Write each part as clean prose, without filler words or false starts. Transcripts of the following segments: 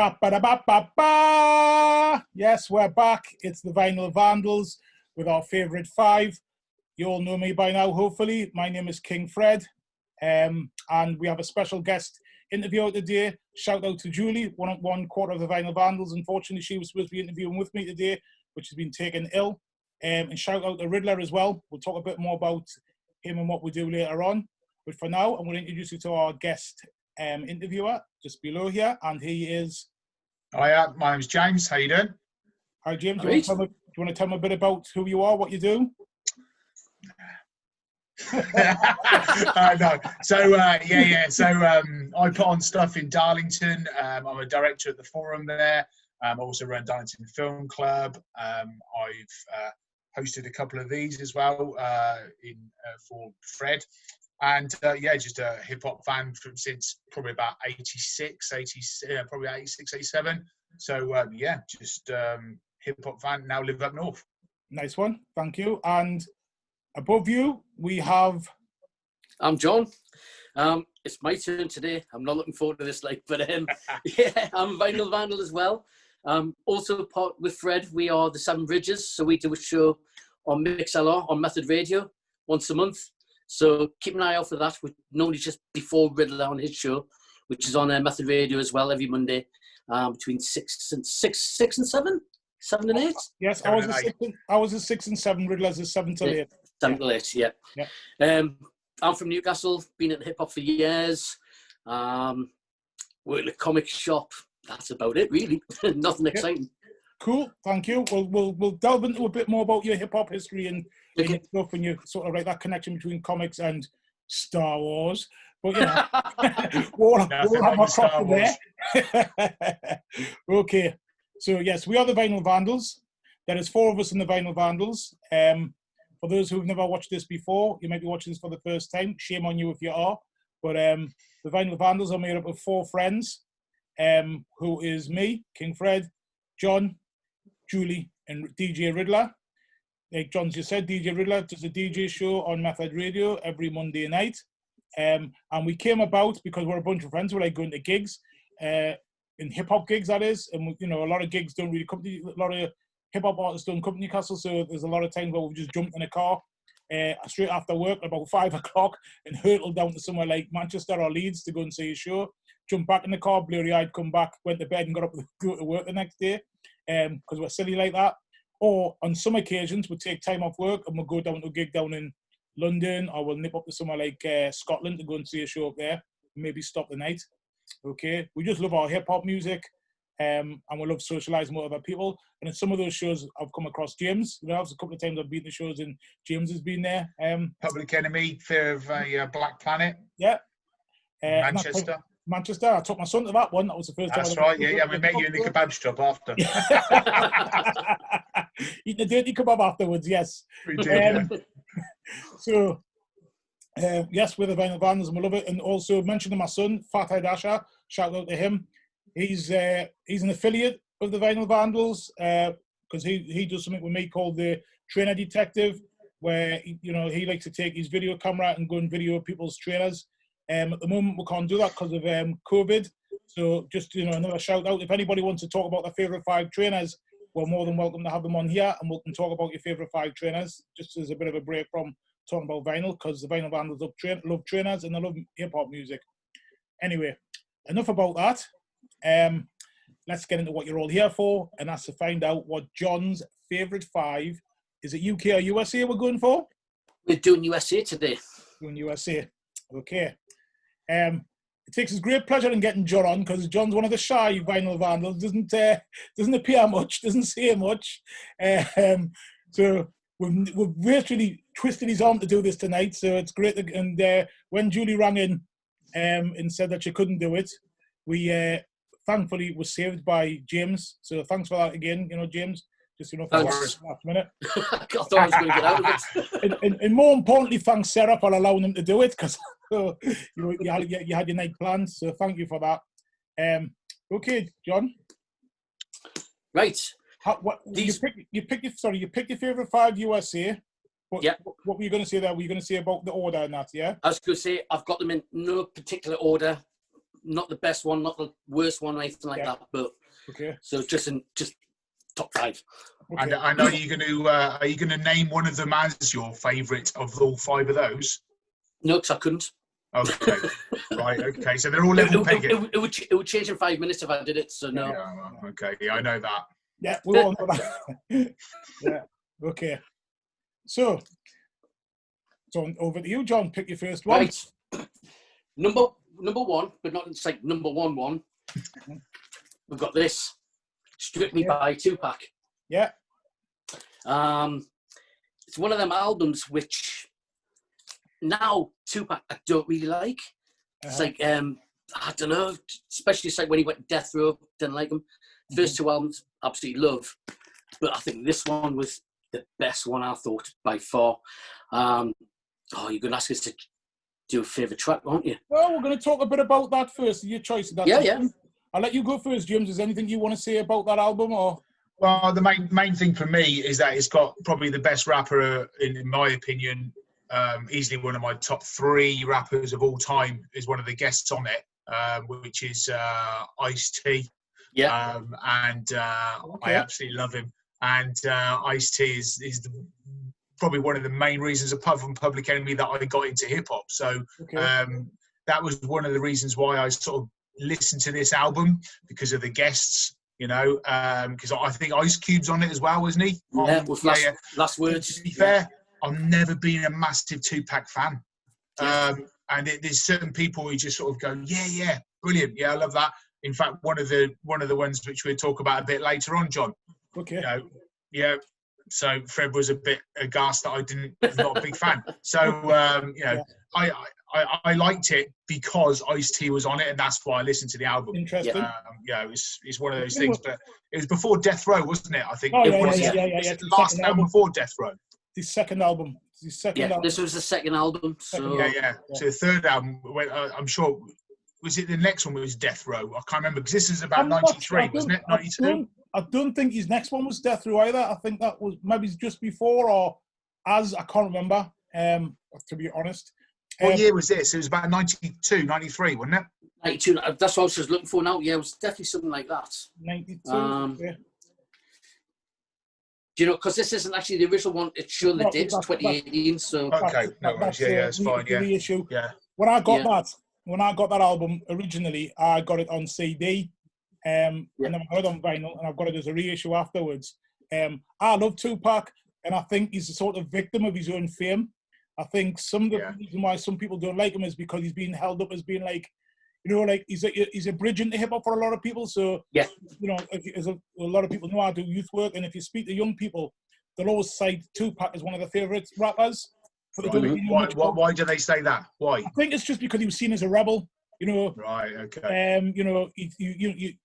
Ba, ba, da, ba, ba, ba. Yes, we're back. It's the Vinyl Vandals with our favourite five. You all know me by now, hopefully. My name is King Fred, and we have a special guest interviewer today. Shout out to Julie, one quarter of the Vinyl Vandals. Unfortunately, she was supposed to be interviewing with me today, which has been taken ill. And shout out to Riddler as well. We'll talk a bit more about him and what we do later on. But for now, I'm going to introduce you to our guest interviewer just below here, and he is... Hiya, my name's James. How you doing? Hi, James. Do you want to tell me a bit about who you are, what you do? No. So I put on stuff in Darlington. I'm a director at the Forum there. I also run Darlington Film Club. I've hosted a couple of these as well for Fred. And just a hip hop fan since probably about 86, 87. So just hip hop fan, now live up north. Nice one. Thank you. And above you, we have... I'm John. It's my turn today. I'm not looking forward to this, but I'm Vinyl Vandal as well. Also part with Fred, we are the Seven Bridges. So we do a show on MixLR on Method Radio once a month. So keep an eye out for that. We're normally just before Riddler on his show, which is on Method Radio as well every Monday, between 6 and 7 and 8. Yes, I was a 6 and 7. Riddler's a 7 till 8. 7 till 8, yeah. I'm from Newcastle. Been at hip hop for years. Worked at a comic shop. That's about it, really. Nothing exciting. Cool, thank you. We'll delve into a bit more about your hip hop history and stuff, and you sort of that connection between comics and Star Wars. But we'll have our cross there. Okay, so yes, we are the Vinyl Vandals. There is 4 of us in the Vinyl Vandals. For those who've never watched this before, you might be watching this for the first time. Shame on you if you are. But the Vinyl Vandals are made up of 4 friends, who is me, King Fred, John, Julie, and DJ Riddler. Like John just said, DJ Riddler does a DJ show on Method Radio every Monday night. And we came about because we're a bunch of friends who like going to gigs, in hip-hop gigs, that is. And, a lot of gigs don't really come to, a lot of hip-hop artists don't come to Newcastle, so there's a lot of times where we've just jumped in a car straight after work at about 5 o'clock and hurtled down to somewhere like Manchester or Leeds to go and see a show. Jump back in the car, blurry-eyed, come back, went to bed and got up to go to work the next day because we're silly like that. Or on some occasions, we'll take time off work and we'll go down to a gig down in London, or we'll nip up to somewhere like Scotland to go and see a show up there, maybe stop the night. Okay, we just love our hip-hop music and we love socialising with other people. And in some of those shows, I've come across James. There's a couple of times I've been to shows and James has been there. Public Enemy, Fear of Black Planet. Yeah. Manchester. I took my son to that one. That was the first time. That's right. Yeah. We met you in the kebab shop after. Eating a dirty kebab afterwards. Yes. We did. So, yes, we're the Vinyl Vandals and we love it. And also mentioning my son, Fathead Asher. Shout out to him. He's an affiliate of the Vinyl Vandals because he does something with me called the Trainer Detective, where he likes to take his video camera and go and video people's trainers. At the moment, we can't do that because of COVID. So just, another shout out. If anybody wants to talk about their favourite 5 trainers, we're more than welcome to have them on here and we can talk about your favourite 5 trainers, just as a bit of a break from talking about vinyl, because the Vinyl Vandals love trainers and they love hip-hop music. Anyway, enough about that. Let's get into what you're all here for, and that's to find out what John's favourite 5, is it UK or USA we're going for? We're doing USA today. Doing USA. Okay. It takes us great pleasure in getting John on because John's one of the shy Vinyl Vandals, doesn't appear much, doesn't say much. So we've virtually twisted his arm to do this tonight, so it's great. And when Julie rang in and said that she couldn't do it, we thankfully was saved by James. So thanks for that again, James. Just for the last minute. I thought I was going to get out of it. and more importantly, thanks Sarah for allowing him to do it because you had your night planned. So thank you for that. Okay, John. Right. You picked your favourite 5 USA. What were you going to say there? Were you going to say about the order and that? Yeah. I was going to say I've got them in no particular order. not the best one, not the worst one, or anything like that. But so just top 5. Okay. And are you going to name one of them as your favourite of all 5 of those? No, because I couldn't. Okay, right. Okay, so they're all level pegging. It would change in 5 minutes if I did it. So no. Yeah, well, okay, yeah, I know that. Yeah, we all know that. Yeah. Okay. So over to you, John. Pick your first one. Right. Number 1, but not it's like number 1. We've got this. Strictly by Tupac. Yeah. It's one of them albums which now Tupac I don't really like. It's like I don't know, especially it's like when he went to Death Row, didn't like him. First 2 albums, absolutely love. But I think this one was the best one, I thought, by far. You're going to ask us to do a favourite track, aren't you? Well, we're going to talk a bit about that first. Your choice. Yeah. I'll let you go first, James. Is there anything you want to say about that album? Or well, the main thing for me is that it's got probably the best rapper, in my opinion, easily one of my top 3 rappers of all time is one of the guests on it, which is Ice-T. Yeah. I absolutely love him. And Ice-T is probably one of the main reasons, apart from Public Enemy, that I got into hip hop. So that was one of the reasons why I sort of listened to this album, because of the guests, because I think Ice Cube's on it as well, wasn't he? Yeah, with last words. To be fair, I've never been a massive Tupac fan. And there's certain people who just sort of go, yeah, brilliant. Yeah, I love that. In fact, one of the ones which we'll talk about a bit later on, John. Okay. So Fred was a bit aghast that I'm not a big fan. So I liked it because Ice-T was on it, and that's why I listened to the album. Interesting. It's one of those things. But it was before Death Row, wasn't it? I think. Oh, it was the the last album before Death Row. The second album. Album. This was the second album. So So the third album, I'm sure, was it the next one was Death Row? I can't remember, because this is about 93, wasn't it? 92? I don't think his next one was Death Row either. I think that was maybe just before or as, I can't remember, to be honest. What year was this? It was about 92, 93, wasn't it? 92, that's what I was just looking for now. Yeah, it was definitely something like that. 92, Do you know, because this isn't actually the original one, it's showing the dates, 2018, so... Okay, no worries, it's fine, reissue. Yeah. When I got that album originally, I got it on CD, and then I got it on vinyl, and I've got it as a reissue afterwards. I love Tupac, and I think he's a sort of victim of his own fame. I think some of the reason why some people don't like him is because he's being held up as being like, he's a bridge into hip hop for a lot of people. So, as a lot of people know, I do youth work, and if you speak to young people, they'll always cite Tupac as one of their favourite rappers. Why do they say that? Why? I think it's just because he was seen as a rebel. Right. Okay.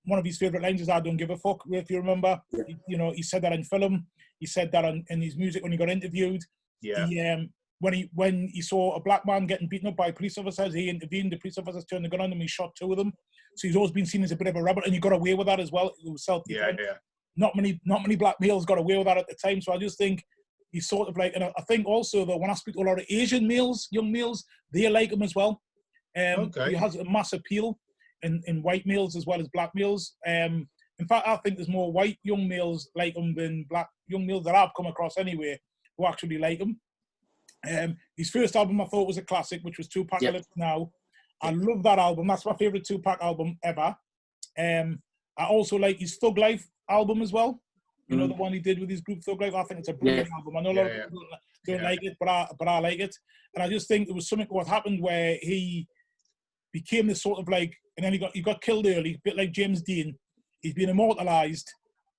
One of his favourite lines is "I don't give a fuck." If you remember, he said that in film. He said that in his music when he got interviewed. Yeah. When he saw a black man getting beaten up by police officers, he intervened. The police officers turned the gun on him. He shot 2 of them. So he's always been seen as a bit of a rebel, and he got away with that as well. It was self-defense. Yeah. Not many black males got away with that at the time. So I just think he's sort of like, and I think also that when I speak to a lot of Asian males, young males, they like him as well. He has a mass appeal in white males as well as black males. In fact, I think there's more white young males like him than black young males that I've come across anyway who actually like him. His first album I thought was a classic, which was Tupac Lives Now. I love that album. That's my favourite Tupac album ever. I also like his Thug Life album as well. The one he did with his group Thug Life. I think it's a brilliant album. I know a lot of people don't like it, but I like it. And I just think there was something what happened where he became this sort of like, and then he got killed early, a bit like James Dean. He's been immortalised.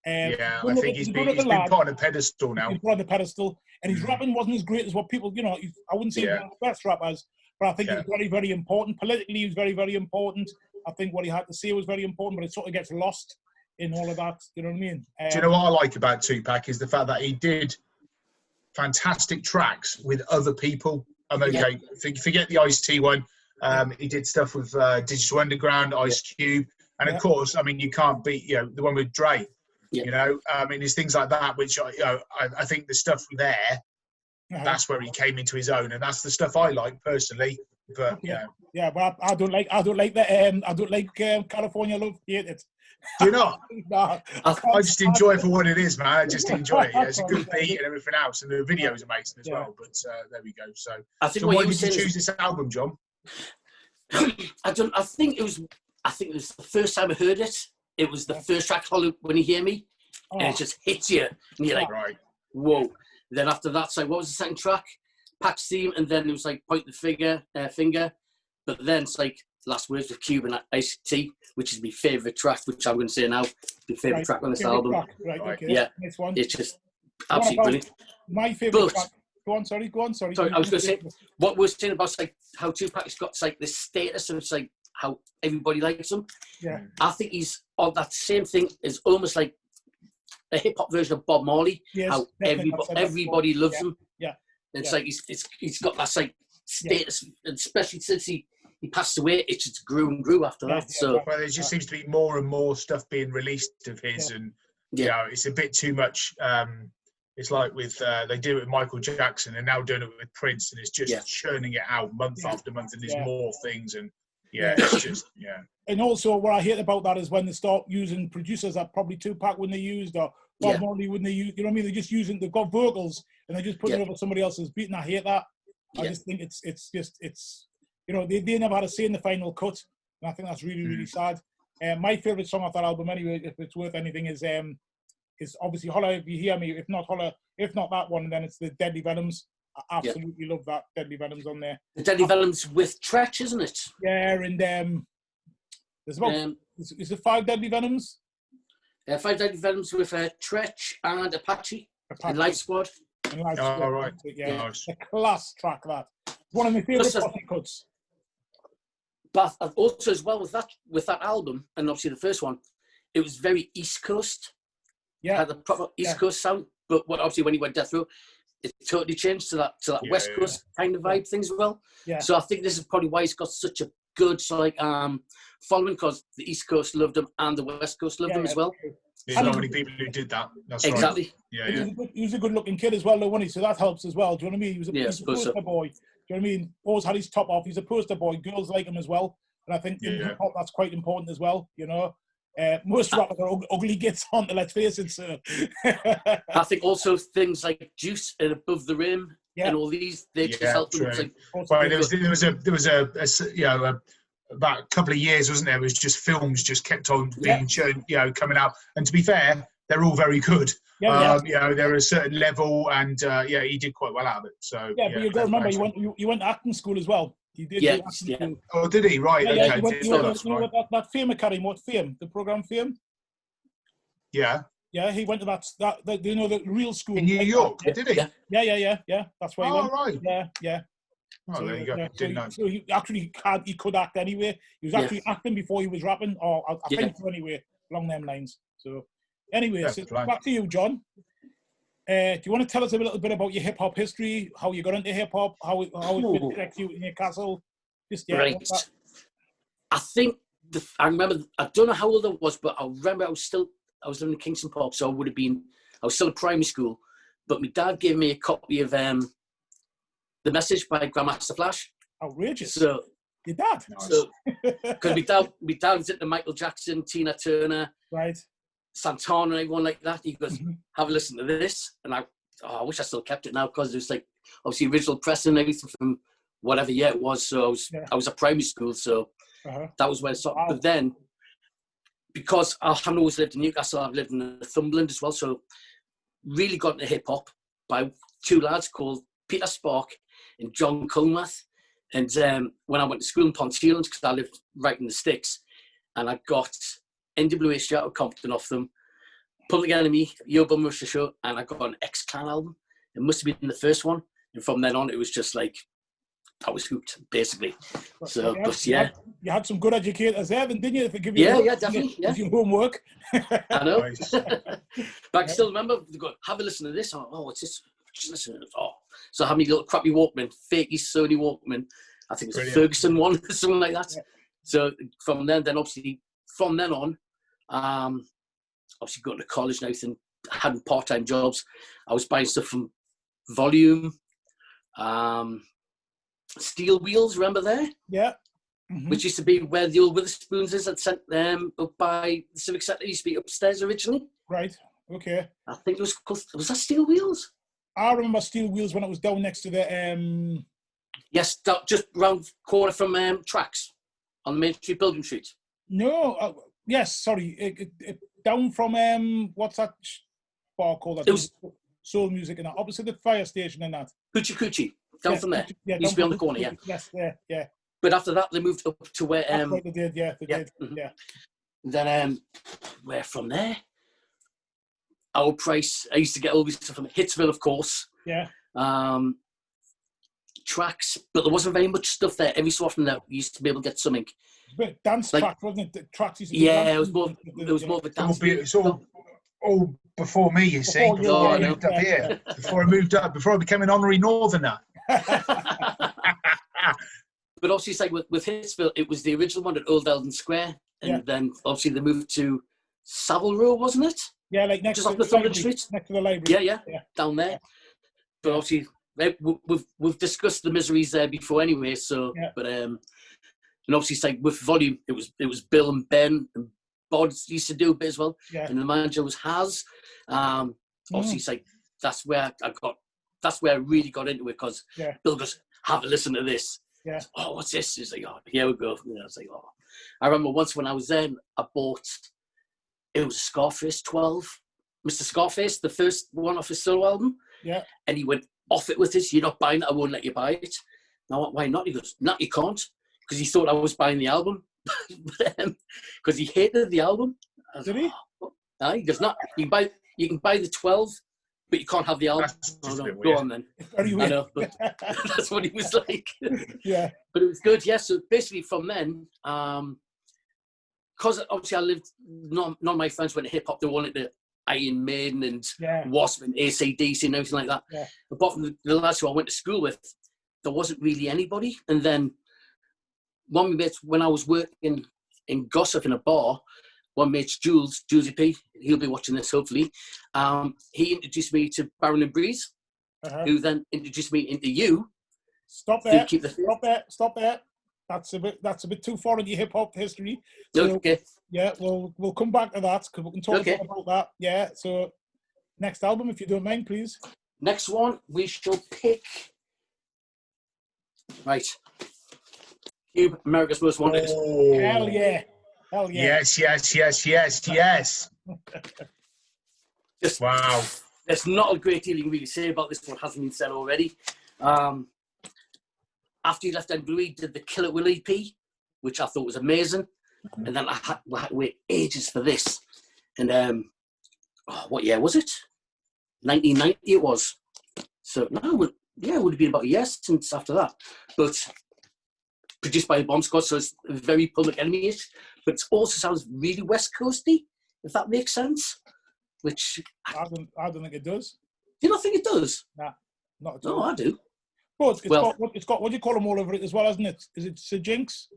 I think he's been put on a pedestal now. He's put on the pedestal, and his rapping wasn't as great as what people, I wouldn't say he's one of the best rappers, but I think he was very, very important. Politically, he was very, very important. I think what he had to say was very important, but it sort of gets lost in all of that. You know what I mean? Do you know what I like about Tupac is the fact that he did fantastic tracks with other people. Forget the Ice-T one. He did stuff with Digital Underground, Ice Cube, and of course, I mean, you can't beat the one with Dre. There's things like that which I think the stuff there, that's where he came into his own, and that's the stuff I like personally. But Okay. yeah. Yeah, but I don't like California Love. Hate it. Do you not? Nah, I just enjoy it for what it is, man. I just enjoy it. Yeah, it's a Sorry, good beat and everything else, and the video is amazing as Yeah. well. But there we go. So, I think so what why you were did you saying choose this album, John? I think it was the first time I heard it. It was the first track, When You Hear Me, and it just hits you, and you're like, Right. whoa. Then after that, it's like, what was the second track? Pax Theme, and then it was like Point the Finger. But then it's like Last Words with Cuban Iced Tea, which is my favourite track, which I'm going to say now, my favourite track on this album. Right, okay. Yeah, Nice one. it's just absolutely brilliant. My favourite But- track. Go on, sorry. Sorry, I was going to say, what we're saying about like how Tupac's got like this status, and it's like how everybody likes him. Yeah. I think he's on that same thing, is almost like a hip hop version of Bob Marley. Yes, How definitely. everybody loves him. Yeah. It's Yeah. like he's got that like status, and especially since he passed away, it just grew and grew after Yeah, that. yeah, So Well, there just seems to be more and more stuff being released of his, and you know, it's a bit too much. It's like with they do it with Michael Jackson, and now doing it with Prince, and it's just churning it out month after month, and there's more things, and it's just And also, what I hate about that is when they start using producers that probably Tupac wouldn't have used, or Bob Marley wouldn't have used. You know what I mean? They're just using. They've got vocals, and they're just putting it over somebody else's beat, and I hate that. I just think it's you know, they never had a say in the final cut, and I think that's really really sad. My favorite song off that album, anyway, if it's worth anything, is obviously Holler If You Hear Me. If not that one, then it's the Deadly Venoms. I absolutely love that Deadly Venoms on there. the Deadly Venoms with Tretch, isn't it? Yeah, and there's about is it 5 Deadly Venoms? 5 Deadly Venoms with Tretch and Apache. And Life Squad. And Life Oh, Squad. right. Yeah, Nice. a class track that. One of my favourite posse cuts. But also as well with that album, and obviously the first one, it was very East Coast. Yeah, had a proper East Coast sound. But obviously when he went Death Row, it totally changed to that West Coast kind of vibe things as well. Yeah. So I think this is probably why he's got such a good following, because the East Coast loved him and the West Coast loved him as well. There's not many people who did that. That's exactly. Right. Yeah, he was a good-looking kid as well, though, wasn't he? So that helps as well. Do you know what I mean? He was a poster boy. Do you know what I mean? Always had his top off. He's a poster boy. Girls like him as well. And I think in hip hop that's quite important as well, you know. Most rappers are ugly gits on, let's face it. So. I think also things like Juice and Above the Rim and all these, they just help them. Like, well, there was a about a couple of years, wasn't there? It was just films just kept on being shown, coming out. And to be fair, they're all very good. You know, they're a certain level, and he did quite well out of it. So but you got to remember, you went to acting school as well. He did. Yeah. Oh, did he? Right. Okay. That Fame Academy, what Fame? The program Fame. Yeah. Yeah, he went to that the real school in New York. Did he? Yeah. That's where he went. Right. Yeah. Oh, so, there you go. Didn't know. So he actually he could act anyway. He was actually acting before he was rapping, or I think so anyway, along them lines. So anyway, back to you, John. Do you want to tell us a little bit about your hip hop history, how you got into hip hop, how it affected you in Newcastle? Right. I think I remember. I don't know how old I was, but I remember I was living in Kingston Park, so I was still at primary school. But my dad gave me a copy of The Message by Grandmaster Flash. Outrageous. So your dad. So because my dad was into Michael Jackson, Tina Turner, right. Santana, everyone like that. He goes, have a listen to this. And I wish I still kept it now, because it was like obviously original press and everything from whatever year it was. So I was at primary school, so that was where it started. Wow. But then, because I haven't always lived in Newcastle, I've lived in Northumberland as well. So really got into hip hop by two lads called Peter Spark and John Colmath. And when I went to school in Ponteland, because I lived right in the sticks, and I got NWA Straight Outta Compton off them, Public Enemy, Yo Bum Rush the Show, and I got an X-Clan album. It must have been the first one. And from then on, it was just like, I was hooked, basically. So, you had some good educators there, didn't you? If give you definitely. Yeah. Your homework. I know. But I can still remember, they go, have a listen to this. What's this? Just listen to it. So I had my little crappy Walkman, fakey Sony Walkman. I think it was a Ferguson one or something like that. Yeah. So from then on, obviously going to college and everything, having part-time jobs, I was buying stuff from Volume, Steel Wheels, remember there? Yeah. Mm-hmm. Which used to be where the old Witherspoons is, at sent them up by the Civic Centre. It used to be upstairs originally. Right. Okay. I think it was called, was that Steel Wheels? I remember Steel Wheels when it was down next to the Yes, just round corner from Tracks on the Main Street Building Street. No, yes, sorry, down from what's that bar called? That It was soul music and that, opposite the fire station and that. Coochie Coochie, down from there. Yeah, Used to be on the corner, yeah. Yes, there, yeah. But after that, they moved up to where That's right, they did, yeah, they did, mm-hmm. yeah. Then where from there? Our Price. I used to get all these stuff from Hitsville, of course. Yeah. Tracks, but there wasn't very much stuff there. Every so often, there used to be able to get something. But dance track, wasn't it? Tracks used to it was more. There was more of a dance. It's all before me, you see. Before I moved up here. Before I moved up. Before I became an honorary northerner. But obviously, it's like with Hitsville, it was the original one at Old Eldon Square, and then obviously they moved to Savile Row, wasn't it? Yeah, like next just to off the Thunderland Street. Next to the library. Yeah, down there. Yeah. But obviously, we've discussed the miseries there before anyway. So, but and obviously, it's like with Volume, it was Bill and Ben and Bod used to do a bit as well. Yeah. And the manager was Haz. Obviously, it's like that's where I really got into it, because Bill goes, "Have a listen to this." Yeah. Oh, what's this? He's like, "Oh, here we go." And I was like, "Oh." I remember once when I was there, I bought. It was a Scarface 12, Mr. Scarface, the first one off his solo album. Yeah. And he went off it with this. "You're not buying it. I won't let you buy it." Now, why not? He goes, "No, you can't," because he thought I was buying the album, because he hated the album. Did he? He goes, "No, you can buy the 12. But you can't have the album." Oh, no, go on then. I know, but that's what he was like. Yeah. But it was good, yeah. So basically from then, because obviously I lived, none of my friends went to hip-hop. They wanted to Iron Maiden and Wasp and AC/DC and everything like that. Yeah. Apart from the lads who I went to school with, there wasn't really anybody. And then one of my mates, when I was working in Gossip in a bar, one mate's Julesy P, he'll be watching this hopefully. He introduced me to Baron and Breeze, who then introduced me into you. Stop there. Stop there. That's a bit too far into hip hop history. So, okay. Yeah, we'll come back to that, because we can talk about that. Yeah. So next album, if you don't mind, please. Next one, we shall pick. Right. Cube, America's Most Wanted. Oh. Hell yeah. Yes. Wow. There's not a great deal you can really say about this one, hasn't been said already. After he left NWE, did the Kill It Will EP, which I thought was amazing. Mm-hmm. And then I had to wait ages for this. And what year was it? 1990 it was. So, no, it would have been about a year since after that. But produced by Bomb Squad, so it's very Public Enemy-ish, but it also sounds really West Coasty, if that makes sense. Which I don't think it does. Do you not think it does? Nah, not at all. No, I do. But it's got what do you call them all over it as well, hasn't it? Is it Sir Jinx?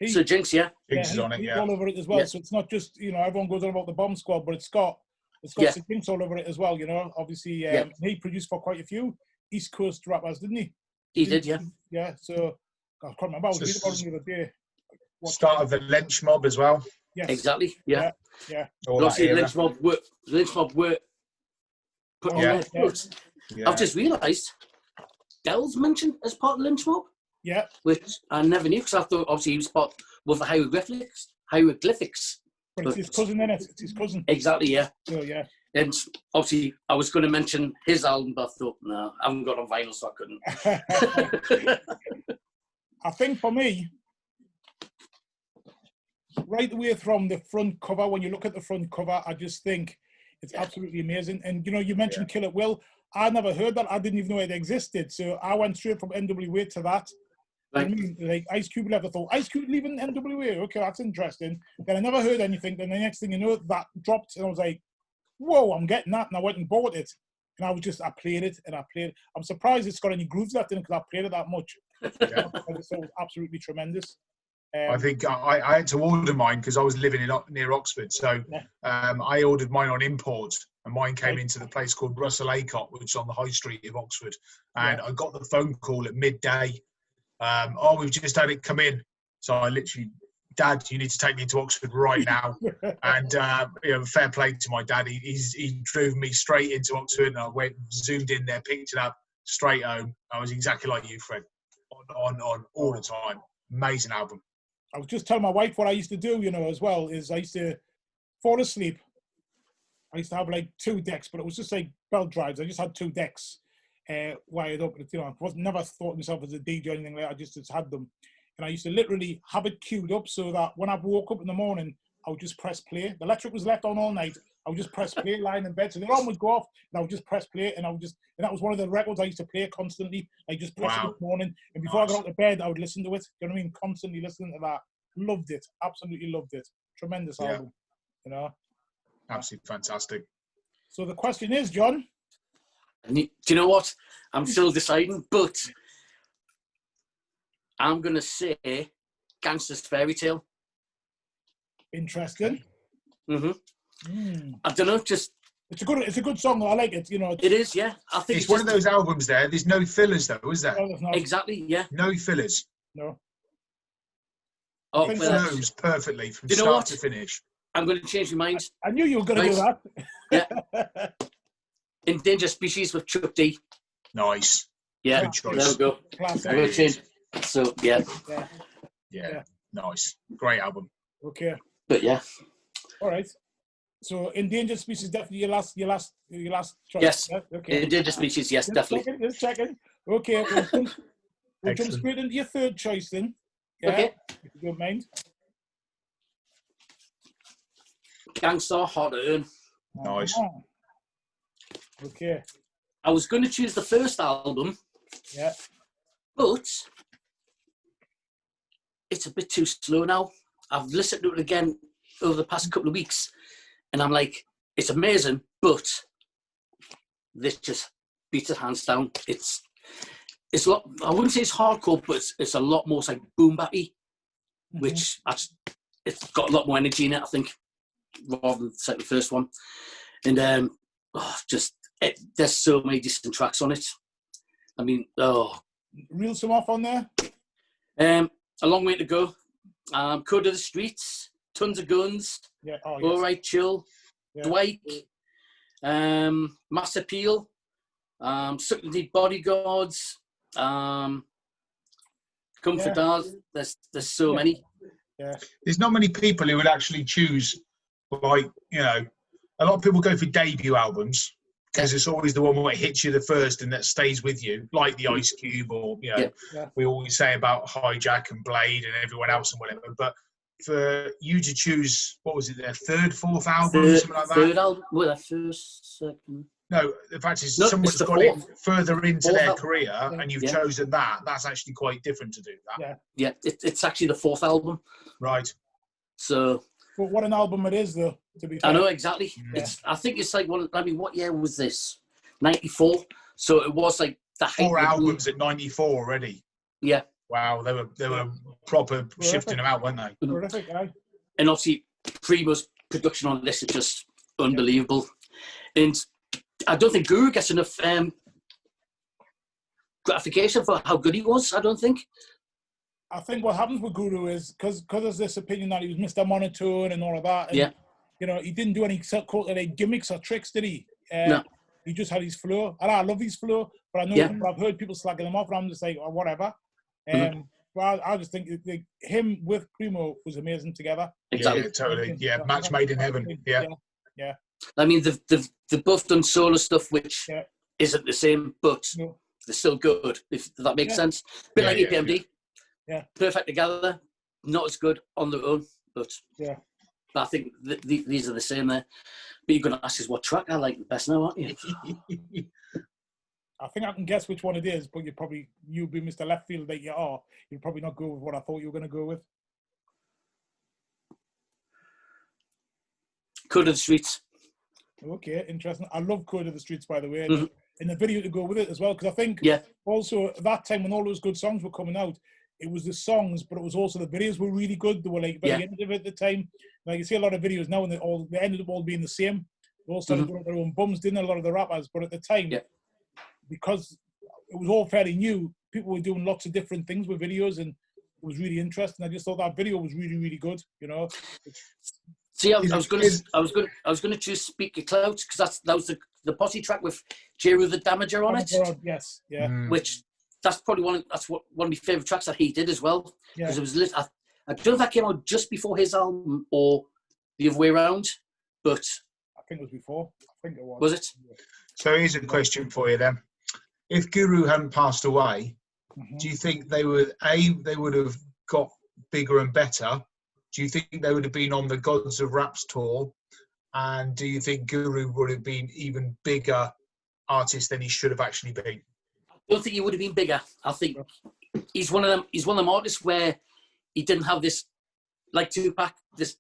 Sir Jinx, yeah. Jinx is on it, yeah. All over it as well. Yeah. So it's not just, everyone goes on about the Bomb Squad, but it's got Sir Jinx all over it as well. Obviously, he produced for quite a few East Coast rappers, didn't he? He did, yeah. Yeah. So I can't remember. I was reading about him the other day. Start of the lynch mob as well. Yes. Exactly. Yeah. Obviously, lynch mob were put on there. Yeah. I've just realised Dell's mentioned as part of the lynch mob. Yeah. Which I never knew, because I thought obviously he was part of the hieroglyphics. But it's his cousin, isn't it? It's his cousin. Exactly. Yeah. So yeah. And obviously, I was going to mention his album, but I thought, no, I haven't got on vinyl, so I couldn't. I think for me, right away from the front cover, when you look at the front cover, I just think it's absolutely amazing. And, you mentioned Kill It Will. I never heard that. I didn't even know it existed. So I went straight from NWA to that. Right. I mean, like Ice Cube left, I thought, Ice Cube leaving NWA? Okay, that's interesting. Then I never heard anything. Then the next thing you know, that dropped. And I was like, whoa, I'm getting that. And I went and bought it. And I played it. I'm surprised it's got any grooves left in it, because I played it that much. Yeah. I just thought it was absolutely tremendous. I think I had to order mine because I was living near Oxford. So I ordered mine on import, and mine came into the place called Russell Acott, which is on the high street of Oxford. And I got the phone call at midday we've just had it come in. So I literally, Dad, you need to take me to Oxford right now. And fair play to my dad. He drove me straight into Oxford, and I zoomed in there, picked it up, straight home. I was exactly like you, Fred, on all the time. Amazing album. I was just telling my wife what I used to do, as well, is I used to fall asleep. I used to have like 2 decks, but it was just like belt drives. I just had 2 decks wired up. I never thought myself as a DJ or anything like that. I just had them. And I used to literally have it queued up so that when I woke up in the morning, I would just press play. The electric was left on all night. I would just press play, lying in bed. So the alarm would go off, and I would just press play, and that was one of the records I used to play constantly. I just press it in the morning, and before I got out of bed, I would listen to it. You know what I mean? Constantly listening to that. Loved it. Absolutely loved it. Tremendous album. Absolutely fantastic. So the question is, John. Do you know what? I'm still deciding, but I'm going to say Gangster's Fairy Tale. Interesting. I don't know, just... It's a good song, though. I like it, It is, yeah. I think it's one of those albums there. There's no fillers, though, is there? No, exactly, yeah. No fillers. No. It flows perfectly from start to finish. I'm going to change my mind. I knew you were going to do that. Yeah. Endangered Species with Chuck D. Nice. Yeah. Good choice. There we go. Classic. I'm going to change. So, yeah. Yeah. Nice. Great album. Okay. But yeah. All right. So Endangered Species definitely your last choice. Yes. Yeah? Okay. Endangered Species, yes, definitely. Just checking. Okay. We'll jump straight into your third choice then. Yeah, okay. If you don't mind. Gangster, Hard to Earn. Nice. Okay. I was going to choose the first album. Yeah. But it's a bit too slow now. I've listened to it again over the past couple of weeks, and I'm like, it's amazing, but this just beats it hands down. It's a lot. I wouldn't say it's hardcore, but it's a lot more like boom bappy, which it's got a lot more energy in it, I think, rather than the first one. And there's so many decent tracks on it. I mean, reel some off on there. A Long Way to Go. Code of the Streets. Tons of Guns. Yeah. All Right, Chill. Yeah. Dwight. Mass Appeal. Certainly Bodyguards. Come for Dars. There's so many. Yeah. There's not many people who would actually choose, like, a lot of people go for debut albums because it's always the one where it hits you the first and that stays with you, like the Ice Cube or, we always say about Hijack and Blade and everyone else and whatever. But for you to choose, what was it, their third, fourth album, something like that? Third album? Well, their first, second. No, the fact is, someone's got it further into their career and you've chosen that. That's actually quite different to do that. Yeah, it's actually the fourth album. Right. So. But what an album it is, though, to be fair. I know, exactly. Yeah. I think it's like, what year was this? 94. So it was like the 4 albums at 94 already. Yeah. Wow, they were proper shifting them out, weren't they? Terrific, aye. And obviously, Primo's production on this is just unbelievable. And I don't think Guru gets enough gratification for how good he was, I don't think. I think what happens with Guru is because there's this opinion that he was Mr. Monotone and all of that. And, he didn't do any gimmicks or tricks, did he? No. He just had his flow. And I love his flow, but I know I've heard people slagging him off, and I'm just like, whatever. But I just think him with Primo was amazing together. Exactly. Yeah, totally. Yeah, match made in heaven. Yeah. I mean, they've both done solo stuff, which isn't the same, but they're still good, if that makes sense. A bit like EPMD. Yeah. Perfect together, not as good on their own, but I think these are the same there. But you're going to ask us what track I like the best now, aren't you? I think I can guess which one it is, but you'll be Mr. Left Field that you are. You'll probably not go with what I thought you were going to go with. Code of the Streets. Okay, interesting. I love Code of the Streets, by the way. And the video to go with it as well, because I think also at that time when all those good songs were coming out, it was the songs, but it was also the videos were really good. They were like very innovative at the time. Like you see a lot of videos now, and they ended up all being the same. They all started doing their own bums, didn't a lot of the rappers? But at the time, because it was all fairly new, people were doing lots of different things with videos, and it was really interesting. I just thought that video was really, really good. You know. See, I was going to just speak your clouds because that was the posse track with Jiro the Damager on it. Yes, yeah. Which that's probably one of my favourite tracks that he did as well. Because Yeah. it was I don't know if that came out just before his album or the other way around, but I think it was before. I think it was. Was it? So here's a question for you then. If Guru hadn't passed away, do you think they would have got bigger and better? Do you think they would have been on the Gods of Raps tour? And do you think Guru would have been even bigger artist than he should have actually been? I don't think he would have been bigger. I think he's one of them artists where he didn't have this, like Tupac, this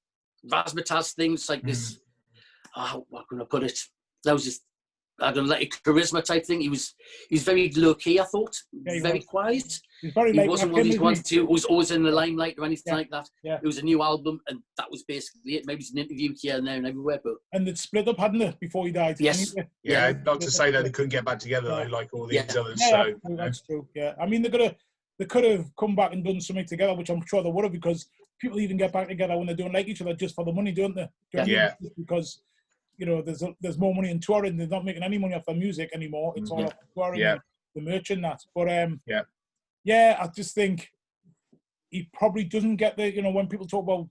razzmatazz things, like this, what can I put it? That was just, I don't know, like a charisma type thing. He was very low key, I thought, very quiet. He wasn't one of these ones who was always in the limelight or anything like that. Yeah. It was a new album, and that was basically it. Maybe it's an interview here and there and everywhere, but and they'd split up, hadn't they, before he died? Yes. Yeah, not to say that they couldn't get back together though, like all these others. Yeah, So that's true. Yeah, I mean they could have come back and done something together, which I'm sure they would have, because people even get back together when they don't like each other just for the money, don't they? Because you know there's more money in touring. They're not making any money off their music anymore. It's all off touring, and the merch and that. But I just think he probably doesn't get the, you know, when people talk about,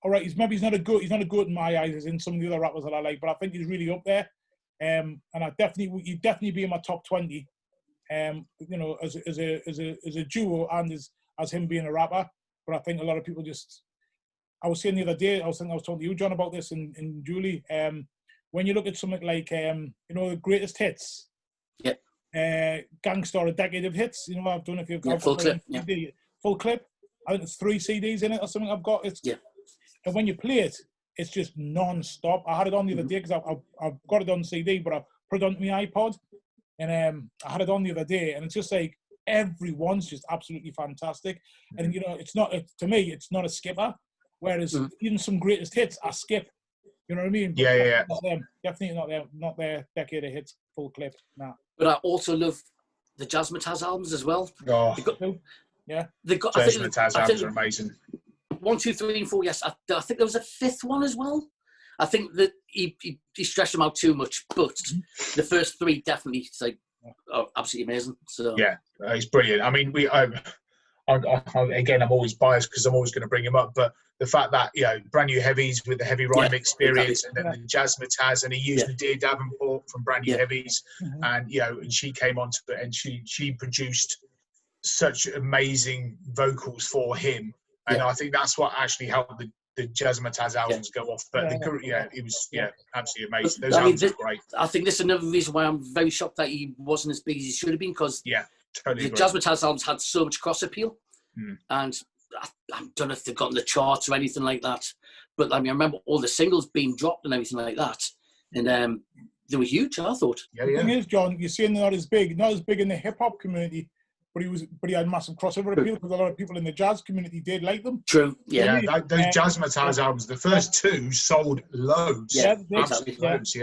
all right, he's not a good in my eyes as in some of the other rappers that I like, but I think he's really up there. And he'd definitely be in my top 20. You know, as a duo and as him being a rapper. But I think a lot of people I was saying the other day, I was talking to you, John, about this and Julie. When you look at something like you know, the greatest hits. Yeah. Gangster, a decade of hits. You know, I don't know if you've got full clip. Full clip. I think it's 3 CDs in it or something. I've got it. Yeah. And when you play it, it's just non-stop. I had it on the other day because I've got it on CD, but I put it on my iPod, and I had it on the other day, and it's just like everyone's just absolutely fantastic. And you know, to me, it's not a skipper. Whereas even some greatest hits, I skip. You know what I mean? Yeah. Definitely not their decade of hits full clip. Nah. But I also love the Jazzmatazz albums as well. Oh, They've got Jazzmatazz albums are amazing. 1, 2, 3, and 4. Yes, I think there was a 5th one as well. I think that he stretched them out too much, but the first 3 definitely absolutely amazing. So yeah, he's brilliant. I mean, again, I'm always biased because I'm always going to bring him up, but the fact that, you know, Brand New Heavies with the Heavy Rhyme Experience, and then the Jazzmatazz, and he used Nadir Davenport from Brand New Heavies, and you know, and she came onto it, and she produced such amazing vocals for him, and I think that's what actually helped the Jazzmatazz albums go off. But it was absolutely amazing. Those albums are great. I think this is another reason why I'm very shocked that he wasn't as big as he should have been, because totally the Jazzmatazz albums had so much cross appeal, and I don't know if they've gotten the charts or anything like that, but I mean, I remember all the singles being dropped and everything like that, and they were huge, I thought. The thing is, John, you're saying they're not as big in the hip hop community, but he had massive crossover appeal because a lot of people in the jazz community did like them. True. Yeah, those Jazzmatazz albums, the first 2 sold loads. Loads.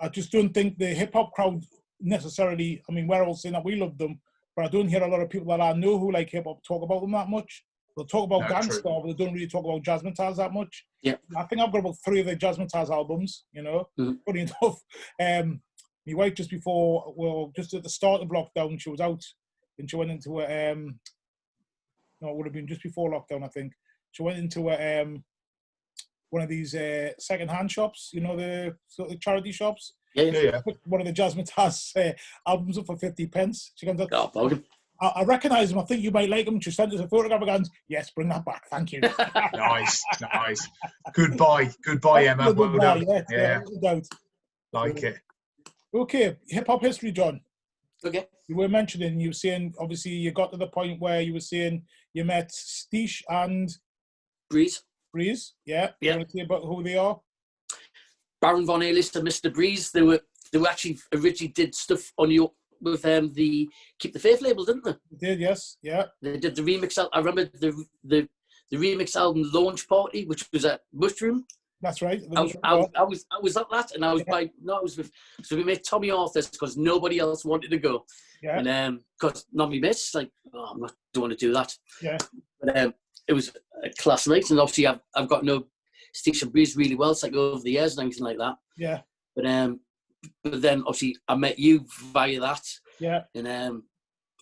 I just don't think the hip hop crowd necessarily. I mean, we're all saying that we love them, but I don't hear a lot of people that I know who like hip hop talk about them that much. They'll talk about Gangsta, but they don't really talk about Jazzmatazz that much. Yeah, I think I've got about 3 of the Jazzmatazz albums. You know, funny enough. My wife just at the start of lockdown, she was out and she went into it would have been just before lockdown, I think. She went into one of these second-hand shops, you know, the sort of charity shops. Yeah. One of the Jazzmatazz albums up for 50 pence. She comes up, I recognise him. I think you might like him. She sent us a photograph and goes, yes, bring that back. Thank you. Nice. Goodbye, Emma. Well done. Yeah. No doubt. Like it. Okay, hip-hop history, John. Okay. You were mentioning, you were saying, obviously, you got to the point where you were saying you met Steesh and Breeze. Yeah. You want to say about who they are? Baron Von Alice and Mr. Breeze. They were actually originally did stuff on with the Keep the Faith label, didn't they? They did, yes. Yeah. They did the remix. I remember the remix album launch party, which was at Mushroom. That's right. I was at that, and I was so we made Tommy Arthur's because nobody else wanted to go. Yeah. And because not me mates, like, oh, don't want to do that. Yeah. But it was a class night, and obviously I've got no Station Breeze really well. It's like over the years and everything like that. Yeah. But then obviously I met you via that. Yeah. And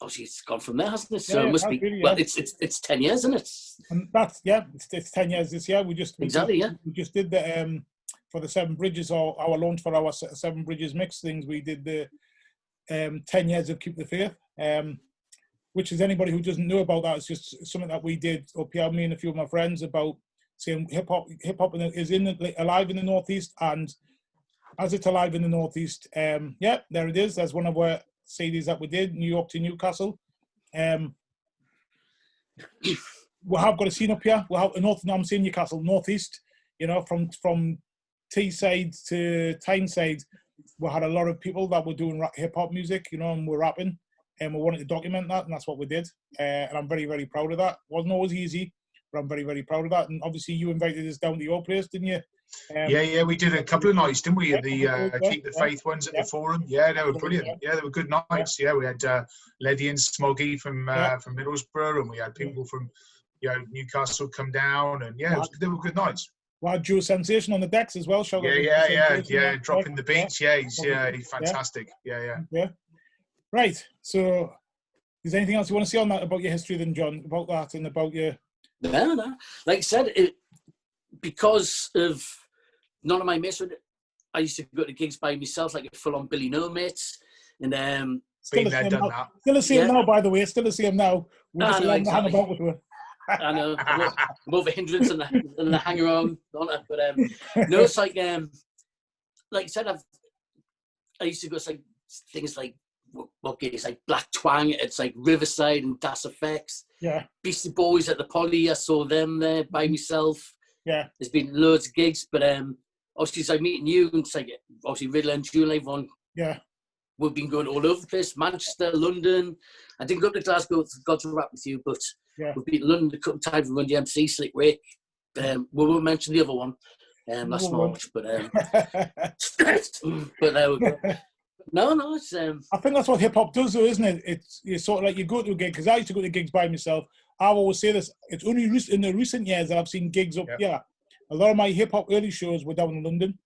obviously it's gone from there, hasn't it? So Yeah, it must be. really, well, it's 10 years, isn't it? And that's it's 10 years this year. We just did the for the Seven Bridges, or our launch for our Seven Bridges mix things. We did the 10 years of Keep the Faith, which is, anybody who doesn't know about that, it's just something that we did up here, me and a few of my friends, about saying hip hop is alive in the Northeast, and as it's alive in the Northeast, yeah, there it is. There's one of our CDs that we did, New York to Newcastle. We have got a scene up here. We have I'm saying Newcastle, Northeast. You know, from Teesside to Tyneside, we had a lot of people that were doing hip hop music. You know, and we're rapping, and we wanted to document that, and that's what we did. And I'm very, very proud of that. Wasn't always easy, but I'm very, very proud of that. And obviously, you invited us down to your place, didn't you? Yeah, we did a couple of nights, didn't we? The Keep the Faith ones at the Forum. Yeah, they were brilliant. Yeah, they were good nights. Yeah, we had Leddy and Smoggy from Middlesbrough, and we had people from Newcastle come down, and they were good nights. We had Joe Sensation on the decks as well. Yeah, dropping the beats. Yeah, he's fantastic. Yeah. Right. So, is there anything else you want to say on that, about your history, then, John, about that and about your? No. Like I said, because of none of my mates, I used to go to gigs by myself, like a full-on Billy No mates, and been there, done that. Still the same now, by the way. Still the same now. We're just hang about with her. I know. I'm more of a hindrance than the hanger-on on it. But no, it's like I said, I used to go to things like what gigs, like Black Twang. It's like Riverside and Das Effects. Yeah. Beastie Boys at the Poly. I saw them there by myself. Yeah. There's been loads of gigs, but obviously it's like meeting you, and it's like obviously Riddler and Julie, everyone. Yeah. We've been going all over the place, Manchester, London. I didn't go up to Glasgow, got to rap with you, but we've been to London a couple of times. We run the MC, Slick Rick. We won't mention the other one. That's not much, but but there we go. No, it's I think that's what hip hop does, though, isn't it? It's sort of like you go to a gig, because I used to go to gigs by myself. I always say this: it's only in the recent years that I've seen gigs up here. A lot of my hip hop early shows were down in London.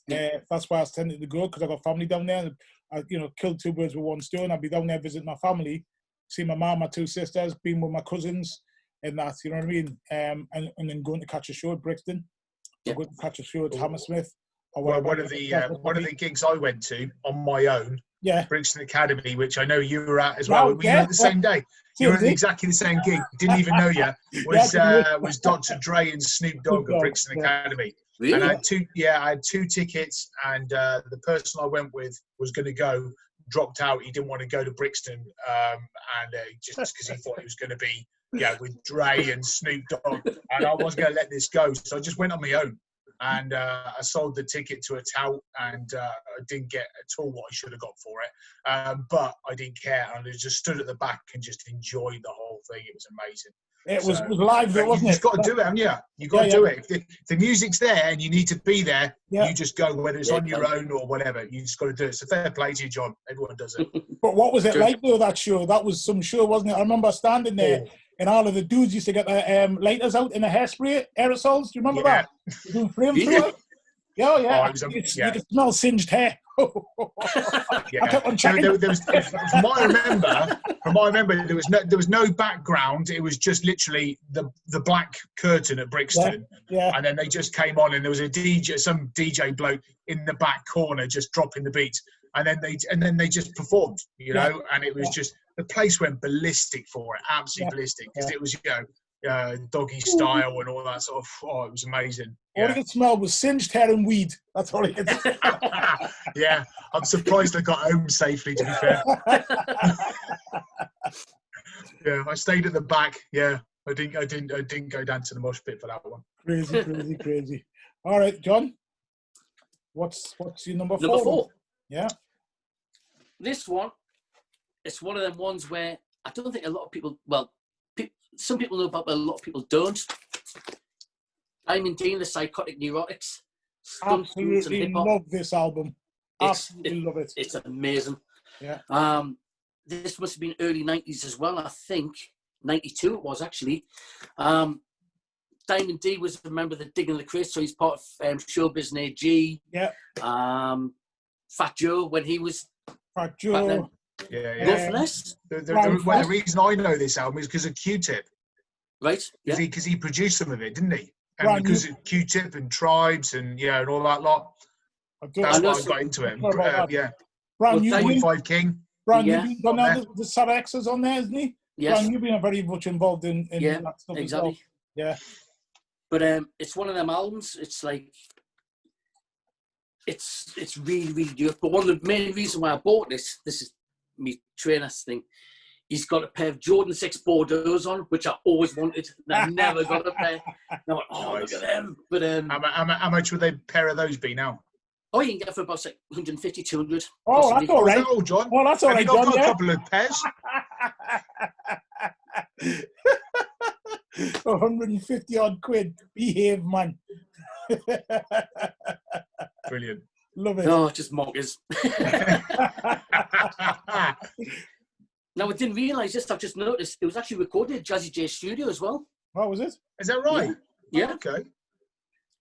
That's why I tended to go, because I got family down there. I, killed two birds with one stone. I'd be down there visiting my family, see my mum, my two sisters, being with my cousins, and that. You know what I mean? And then going to catch a show at Brixton, going to catch a show at Hammersmith. One of the gigs I went to on my own, Brixton Academy, which I know you were at as well. We were at the same day. You were at exactly the same gig. Didn't even know you. Was Dr. Dre and Snoop Dogg at Brixton Academy. Really? And I had two tickets, and the person I went with was going to go, dropped out. He didn't want to go to Brixton, and just because he thought it was going to be with Dre and Snoop Dogg, and I wasn't going to let this go. So I just went on my own. And I sold the ticket to a tout, and I didn't get at all what I should have got for it. But I didn't care. And I just stood at the back and just enjoyed the whole thing. It was amazing. It was live, though, wasn't it? You just got to do it, haven't you? You've got to do it. If the music's there and you need to be there, you just go, whether it's on your own or whatever. You just got to do it. So fair play to you, John. Everyone does it. But what was it like, though, that show? That was some show, wasn't it? I remember standing there. And all of the dudes used to get their lighters out in the hairspray aerosols. Do you remember that? Doing flame through it? Yeah. You could smell singed hair. I kept on checking. From what I remember, there was no background. It was just literally the black curtain at Brixton. Yeah. And then they just came on, and there was some DJ bloke in the back corner just dropping the beats. And then they just performed, and it was just, the place went ballistic for it, absolutely ballistic, because it was, doggy style and all that sort of, it was amazing. All you could smell was singed hair and weed. That's all you could smell. Yeah, I'm surprised I got home safely, to be fair. I stayed at the back. Yeah, I didn't go down to the mosh pit for that one. Crazy. All right, John, what's your number 4? Number 4. Yeah. This one, it's one of them ones where I don't think a lot of people, some people know about, but a lot of people don't. Diamond Dean, the Psychotic Neurotics. Stunt moves and Absolutely hip hop. love this album. Absolutely love it. It's amazing. Yeah. This must have been early 90s as well, I think. 92 it was, actually. Diamond D was a member of the Digging the Crates, so he's part of Showbiz and AG. Yeah. Fat Joe, when he was Fat Joe. Roughness. The reason I know this album is because of Q-Tip. Right. Because he produced some of it, didn't he? And because of Q-Tip and Tribes and and all that lot. That's why I got into it. Yeah. Brian, well, 45 King. Brian, you've been on there. The Sad X's on there, isn't he? Yes. Brian, you've been very much involved in that stuff as well. Yeah. But it's one of them albums. It's like it's really, really good. But one of the main reasons why I bought this is me trainer's thing. He's got a pair of Jordan 6 Bordeaux on, which I always wanted. And I never got a pair. And I went, oh, look at them. But how much would a pair of those be now? Oh, you can get for about 150, 200. Oh, possibly. that's all right. Oh, John. Well, that's all right, John. Got a couple of pairs. 150 odd quid. Behave, man. Brilliant. Love it. No, just mockers. Now, I didn't realise this. I just noticed it was actually recorded at Jazzy J Studio as well. What was it? Is that right? Yeah. Oh, okay. Do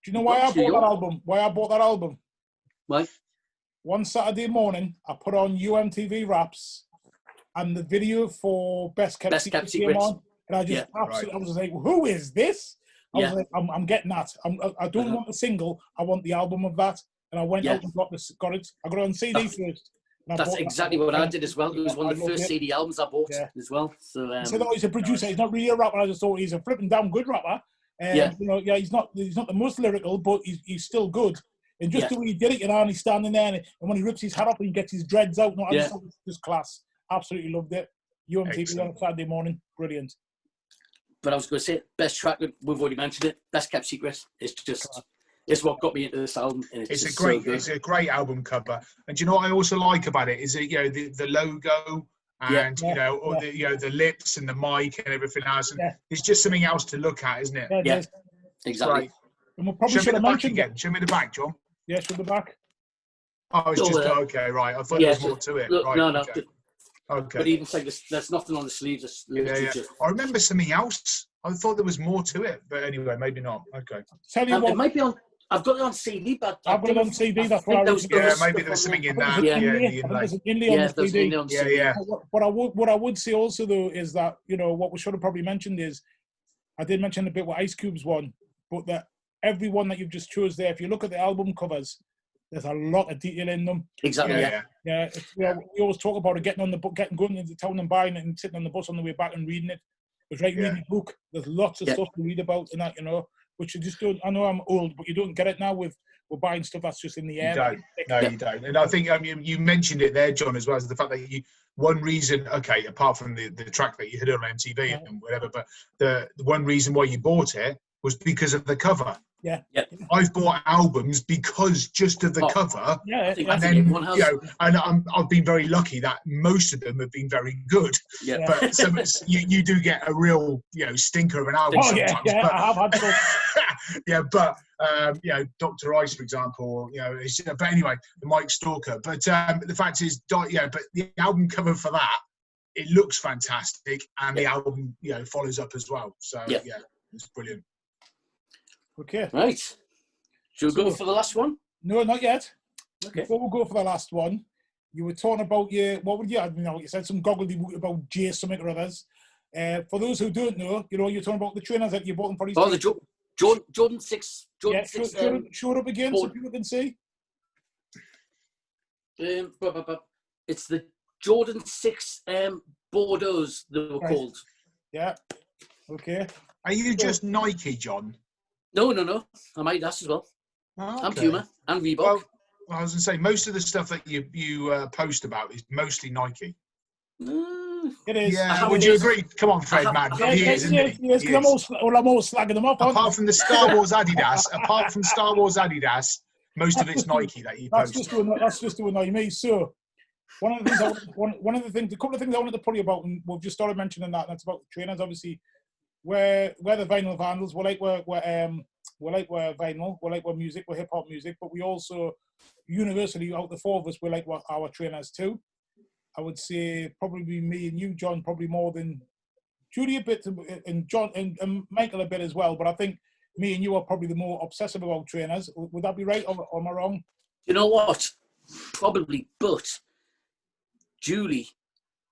you know why I bought that album? Why I bought that album? Why? One Saturday morning, I put on UMTV Raps, and the video for Best Kept Secret came on, and I just absolutely, I was like, "Who is this?" I was like, "I'm getting that. I don't want the single. I want the album of that." And I went out and got it. I got it on CD first. That's exactly what I did as well. It was one of the first CD albums I bought as well. So he said, "Oh, he's a producer. He's not really a rapper." I just thought he's a flipping damn good rapper. You know, he's not the most lyrical, but he's still good. And just the way he did it, and he's standing there, and when he rips his hat off and he gets his dreads out, I just thought it was just class. Absolutely loved it. UMTV on Saturday morning, brilliant. But I was going to say, best track, we've already mentioned it, Best Kept Secret. It's just, it's what got me into this album. And it's a great album cover. And do you know what I also like about it is that, the logo and the lips and the mic and everything else. And it's just something else to look at, isn't it? Yeah, exactly. Right. And we'll probably show me the back again. Show me the back, John. Yeah, show the back. Oh, it's just okay, right. I thought there was more to it. Look, right, no. Okay. But even say there's nothing on the sleeves. I remember something else. I thought there was more to it, but anyway, maybe not. Okay. Tell you what, it might be on. I've got it on CD, but I've got it on CD. That's what I was. Yeah, maybe there was something in that. There's an inlay on the CD. Yeah. What I would say also though is that what we should have probably mentioned is I did mention a bit what Ice Cube's one, but that every one that you've just chose there, if you look at the album covers, there's a lot of detail in them. Exactly. Yeah. We always talk about it, going into town and buying it and sitting on the bus on the way back and reading it. It's like reading a book. There's lots of stuff to read about in that, which you just don't. I know I'm old, but you don't get it now with buying stuff that's just in the air. You don't. And I think you mentioned it there, John, as well as the fact that one reason, okay, apart from the track that you hit on MTV and whatever, but the one reason why you bought it was because of the cover. Yeah. I've bought albums because just of the cover. Yeah. And then, and I've been very lucky that most of them have been very good. Yeah. But you do get a real, stinker of an album sometimes. Yeah, but, I have had some. but Dr. Ice, for example, but anyway, the Mike Stalker. But the fact is, but the album cover for that, it looks fantastic, and the album, follows up as well. So it's brilliant. Okay. Right. Should we go for the last one? No, not yet. Okay. Before we go for the last one, you were talking about you said some gobbledygook about J something or others. For those who don't know, you're talking about the trainers that you bought them for his the Jordan 6. Jordan 6. Show it up again so people can see. It's the Jordan 6 Bordeaux they were called. Yeah. Okay. Are you just Nike, John? No. I might as well. Oh, okay. I'm Puma and Reebok. Well, I was going to say, most of the stuff that you post about is mostly Nike. It is. Yeah, would you agree? Come on, Fred, man. He is, isn't he? Yes, because I'm all slagging them off. Apart from the Star Wars Adidas, most of it's Nike that you post. That's just to annoy me. So, a couple of things I wanted to tell you about, and we've just started mentioning that, and that's about the trainers, obviously. We're the Vinyl Vandals. We're we're vinyl, we like we're music, we're hip hop music, but we also universally out the four of us, we like what our trainers too. I would say probably me and you, John, probably more than Judy a bit, and John and Michael a bit as well. But I think me and you are probably the more obsessive about trainers. Would that be right, or am I wrong? You know what? Probably, but Julie,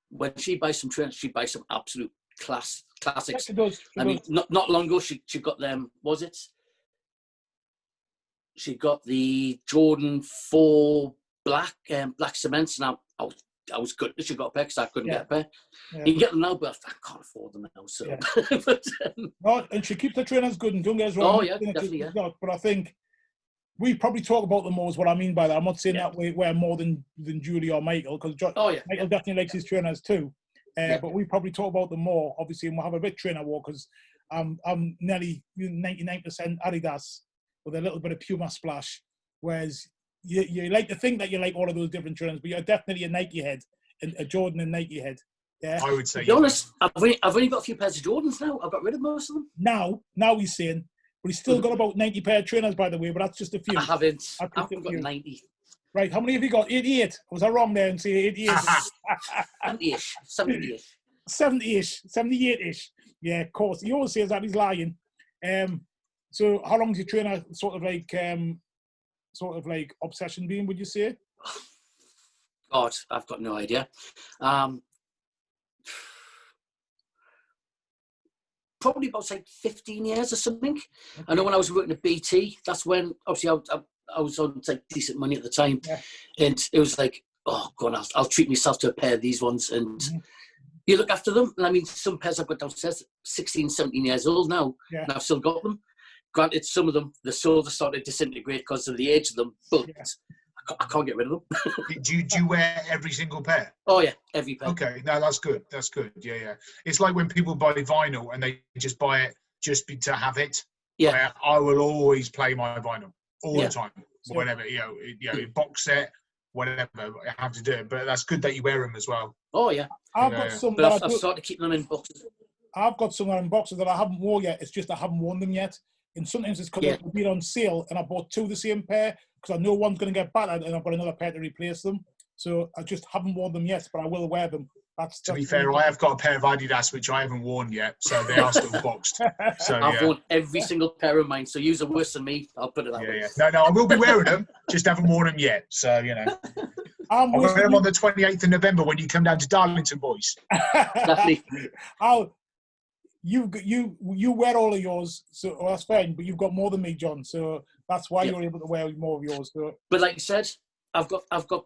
when she buys some trainers, she buys some absolute classics. Yes, she does. I mean, not long ago, she got them. Was it? She got the Jordan 4 black cements, and I was good that she got a pair because I couldn't get a pair. Yeah. You can get them now, but I can't afford them now. So, but, no, and she keeps the trainers good, and don't get us wrong. Oh yeah, definitely. Yeah. But I think we probably talk about them more. Is what I mean by that. I'm not saying that we're more than Julie or Michael, because Michael definitely likes his trainers too. But we probably talk about them more, obviously, and we'll have a bit trainer war because I'm nearly 99% Adidas with a little bit of Puma splash, whereas you like to think that you like all of those different trainers, but you're definitely a Nike head, a Jordan and Nike head. Yeah, I would say. To be honest, I've only got a few pairs of Jordans now. I've got rid of most of them. Now he's saying, but he's still got about 90 pair of trainers, by the way. But that's just a few. I haven't got 90. Right, how many have you got? 88. Was I wrong there and say 88? 70-ish, 70-ish. 70-ish, 78-ish. Yeah, of course. He always says that he's lying. So how long's your trainer sort of like obsession been, would you say? God, I've got no idea. Probably about like 15 years or something. Okay. I know when I was working at BT, that's when obviously I was on like decent money at the time, and it was like, oh God, I'll treat myself to a pair of these ones, and you look after them. And I mean, some pairs I've got downstairs, 16, 17 years old now, and I've still got them. Granted, some of them, the soles are starting to disintegrate because of the age of them, but I can't get rid of them. Do you wear every single pair? Oh yeah, every pair. Okay, no, that's good. That's good. Yeah. It's like when people buy vinyl and they just buy it just to have it. Yeah. Where I will always play my vinyl all the time, whatever box set, whatever. I have to do it, but that's good that you wear them as well. Oh yeah, I've got some. But I've started keeping them in boxes. I've got some in boxes that I haven't worn yet. It's just I haven't worn them yet. And sometimes it's because they've been on sale and I bought two of the same pair because I know one's going to get battered and I've got another pair to replace them. So I just haven't worn them yet, but I will wear them. To be fair, I have got a pair of Adidas which I haven't worn yet, so they are still boxed. So I've worn every single pair of mine, so you're worse than me. I'll put it that way. Yeah. No, I will be wearing them, just haven't worn them yet. So, I'll wear them on the 28th of November when you come down to Darlington, boys. Definitely. You wear all of yours, so that's fine. But you've got more than me, John. So that's why you're able to wear more of yours. So. But like I said, I've got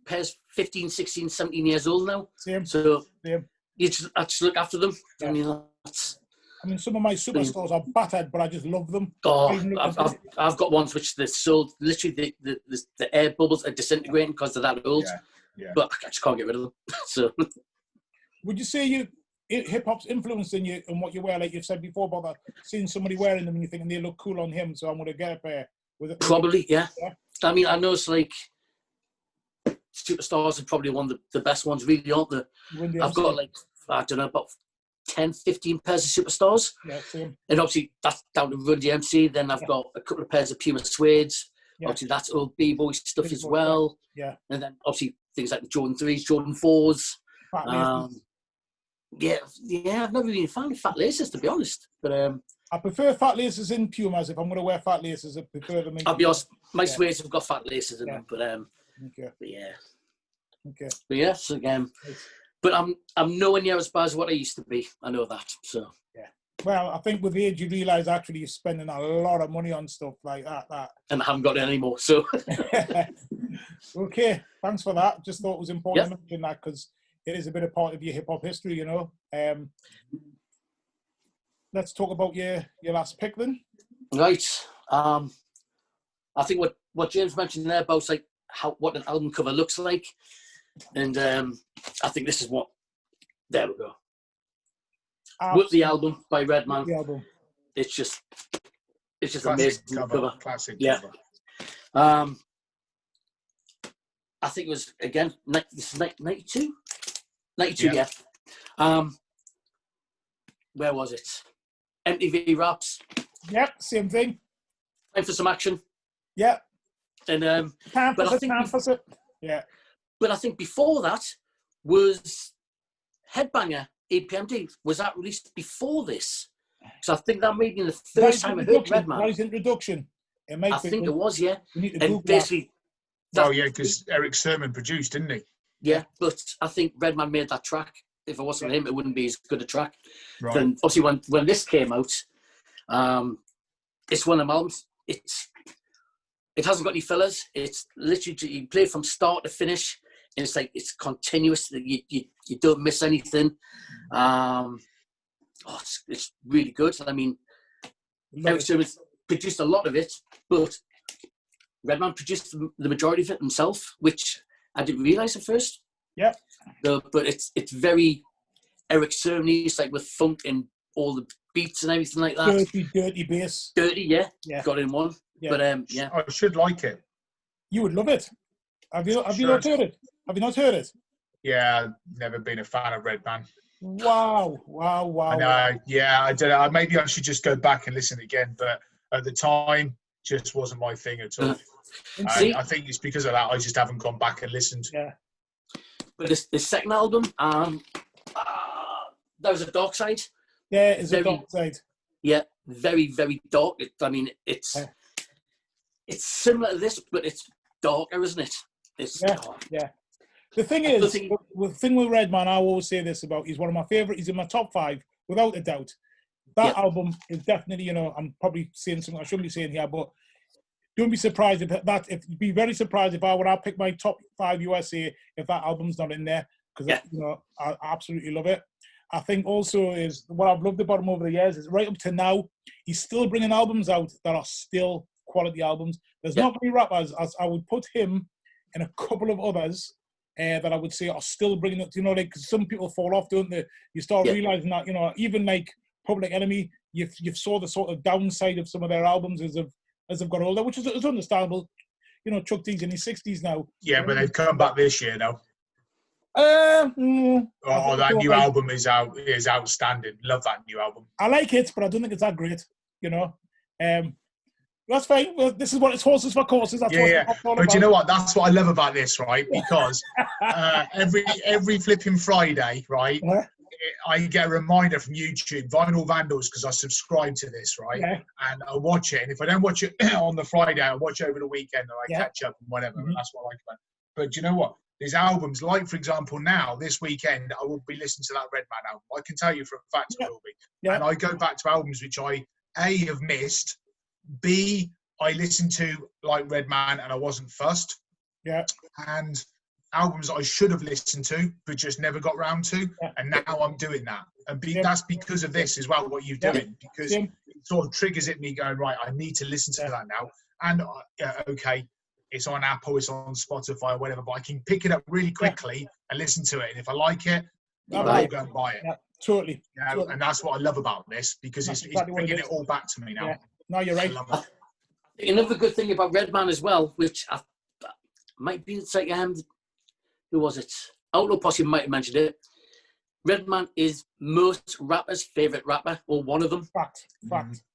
pairs 15, 16, 17 years old now. Same. So same. I just look after them. Yeah. I mean, some of my superstores are battered, but I just love them. Oh, I've got ones which they're sold. Literally, the air bubbles are disintegrating because they're that old. Yeah. But I just can't get rid of them. So. Would you say hip hop's influencing you and what you wear, like you've said before about that, seeing somebody wearing them and you think they look cool on him, so I'm going to get a pair. Probably, yeah. I mean, I know it's like superstars are probably one of the best ones, really, aren't they? I've got like, I don't know, about 10, 15 pairs of superstars. Yeah, same. And obviously that's down to Run DMC. Then I've got a couple of pairs of Puma suedes. Yeah. Obviously that's old B-boy stuff as well. Yeah. And then obviously things like the Jordan 3s, Jordan 4s. Yeah, I've never been a fan of fat laces, to be honest. But I prefer fat laces in Pumas. If I'm going to wear fat laces, I prefer them in I'll be honest, my suedes have got fat laces in them. But yeah. Okay. But yes, again. But I'm nowhere near as bad as what I used to be. I know that. So yeah. Well, I think with age you realise actually you're spending a lot of money on stuff like that. And I haven't got it anymore. So okay, thanks for that. Just thought it was important to mention that because it is a bit of part of your hip hop history, Let's talk about your last pick then. Right. I think what James mentioned there about like what an album cover looks like, and I think this is what. There we go. With the album by Redman. The album. It's just classic amazing cover. Classic cover. I think it was again. This is 92. 92, yeah. Where was it? MTV Raps. Yep, same thing. Time for some action. Yeah. And But I think before that was Headbanger APMD. Was that released before this? So I think that may be the first time I heard Redman. Right introduction. I think it was, yeah. And basically, because Eric Sermon produced, didn't he? Yeah, but I think Redman made that track. If it wasn't him, it wouldn't be as good a track. Right. Then obviously when this came out, it's one of them albums. It hasn't got any fillers. It's literally you play from start to finish, and it's like it's continuous. You don't miss anything. It's really good. I mean, Eric Sermon produced a lot of it, but Redman produced the majority of it himself, which I didn't realise at first. Yeah. But it's very Eric Sermon. It's like with funk and all the beats and everything like that. Dirty bass. Dirty, yeah. Got in one. Yeah. But yeah. I should like it. You would love it. Have you not heard it? Have you not heard it? Yeah, never been a fan of Redman. Wow. I know. Yeah, I don't know. Maybe I should just go back and listen again. But at the time, just wasn't my thing at all. I think it's because of that. I just haven't gone back and listened. Yeah. But this second album, that was a dark side. Yeah, it's a dark side. Yeah, very, very dark. It's similar to this, but it's darker, isn't it? Yeah. The thing is, the thing with Redman, I always say this about, he's one of my favourite. He's in my top 5, without a doubt. That album is definitely, I'm probably saying something I shouldn't be saying here, but don't be surprised be very surprised if when I pick my top 5 USA, if that album's not in there, because I absolutely love it. I think also is what I've loved about him over the years is right up to now, he's still bringing albums out that are still quality albums. There's not many rappers, as I would put him and a couple of others that I would say are still bringing it, because some people fall off, don't they? You start realizing that, even like Public Enemy, you've saw the sort of downside of some of their albums as they've got older, which is understandable. Chuck D's in his 60s now. Yeah, but they've come back this year, though. That new album is outstanding. Love that new album. I like it, but I don't think it's that great. That's fine. Well, this is what it's horses for courses. That's what But you know what? That's what I love about this, right? Because every flipping Friday, right, I get a reminder from YouTube, Vinyl Vandals, because I subscribe to this, right? Yeah. And I watch it. And if I don't watch it on the Friday, I watch it over the weekend and I catch up and whatever. Mm-hmm. And that's what I like about it. But do you know what? There's albums, like, for example, now, this weekend, I will be listening to that Redman album. I can tell you for a fact I will be. Yeah. And I go back to albums which I, A, have missed, B, I listened to, like Redman, and I wasn't fussed. Yeah. And albums I should have listened to, but just never got round to. Yeah. And now I'm doing that. And that's because of this as well, what you're doing. Because it sort of triggers at me going, right, I need to listen to that now. And, okay, it's on Apple, it's on Spotify or whatever, but I can pick it up really quickly and listen to it. And if I like it, I'll go and buy it. Yeah, totally. And that's what I love about this, because it's bringing it all back to me now. Yeah. No, you're right. Another good thing about Redman as well, which might be, it's like, who was it? Outlaw Posse might have mentioned it. Redman is most rappers' favourite rapper, or one of them. Fact.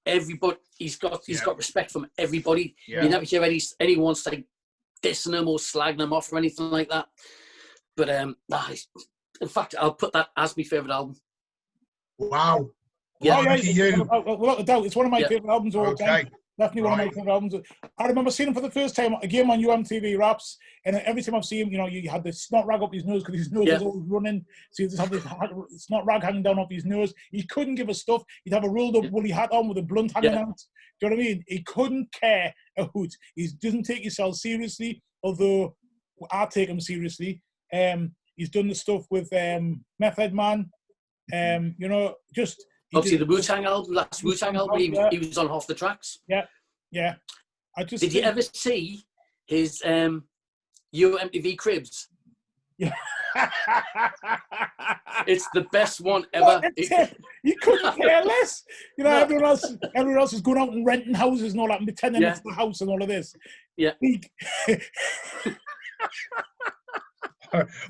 Everybody, he's got respect from everybody. Yeah. You never hear anyone like dissing him or slagging him off or anything like that. But in fact, I'll put that as my favourite album. Wow. Yeah. Without a doubt, it's one of my favourite albums of all time. Definitely one of my favourite albums. I remember seeing him for the first time again on UMTV Raps, and every time I've seen him, you had this snot rag up his nose because his nose was always running. So you just have this snot rag hanging down off his nose. He couldn't give a stuff. He'd have a rolled up woolly hat on with a blunt hanging out. Do you know what I mean? He couldn't care a hoot. He doesn't take himself seriously, although I take him seriously. He's done the stuff with Method Man. Just. Obviously, the Wu-Tang album, last Wu-Tang album, he was on half the tracks. Yeah. Did you ever see his UMTV Cribs? Yeah. It's the best one ever. You couldn't care less. Everyone else is going out and renting houses and all that and pretending it's the house and all of this. Yeah.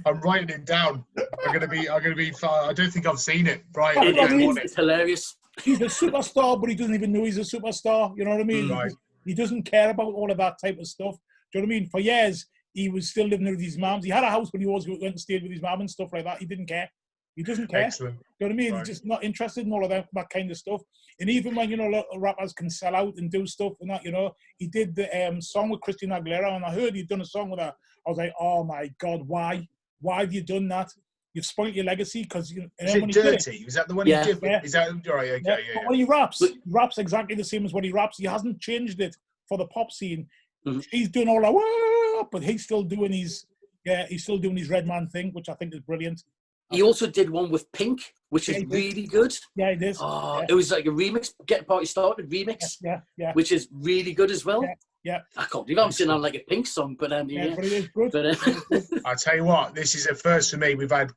I'm writing it down. I'm gonna be. I don't think I've seen it. Right, it's hilarious. He's a superstar, but he doesn't even know he's a superstar. You know what I mean? Right. He doesn't care about all of that type of stuff. Do you know what I mean? For years, he was still living with his mum. He had a house, but he always went and stayed with his mum and stuff like that. He didn't care. He doesn't care. Excellent. Do you know what I mean? Right. He's just not interested in all of that kind of stuff. And even when, little rappers can sell out and do stuff and that, he did the song with Christina Aguilera, and I heard he'd done a song with her. I was like, oh my God, why? Why have you done that? You've spoiled your legacy because Is it Dirty? Was that the one he did? Yeah. Is that right? Okay, yeah. But when he raps exactly the same as what he raps. He hasn't changed it for the pop scene. Mm-hmm. He's doing all that, but he's still doing his Redman thing, which I think is brilliant. He also did one with Pink, which is really good. Yeah, it is. Oh, It was like a remix, Get the Party Started remix. Yeah. Which is really good as well. Yeah. I can't believe I'm sitting on like a Pink song, but but it is good. I'll tell you what, this is a first for me. We've had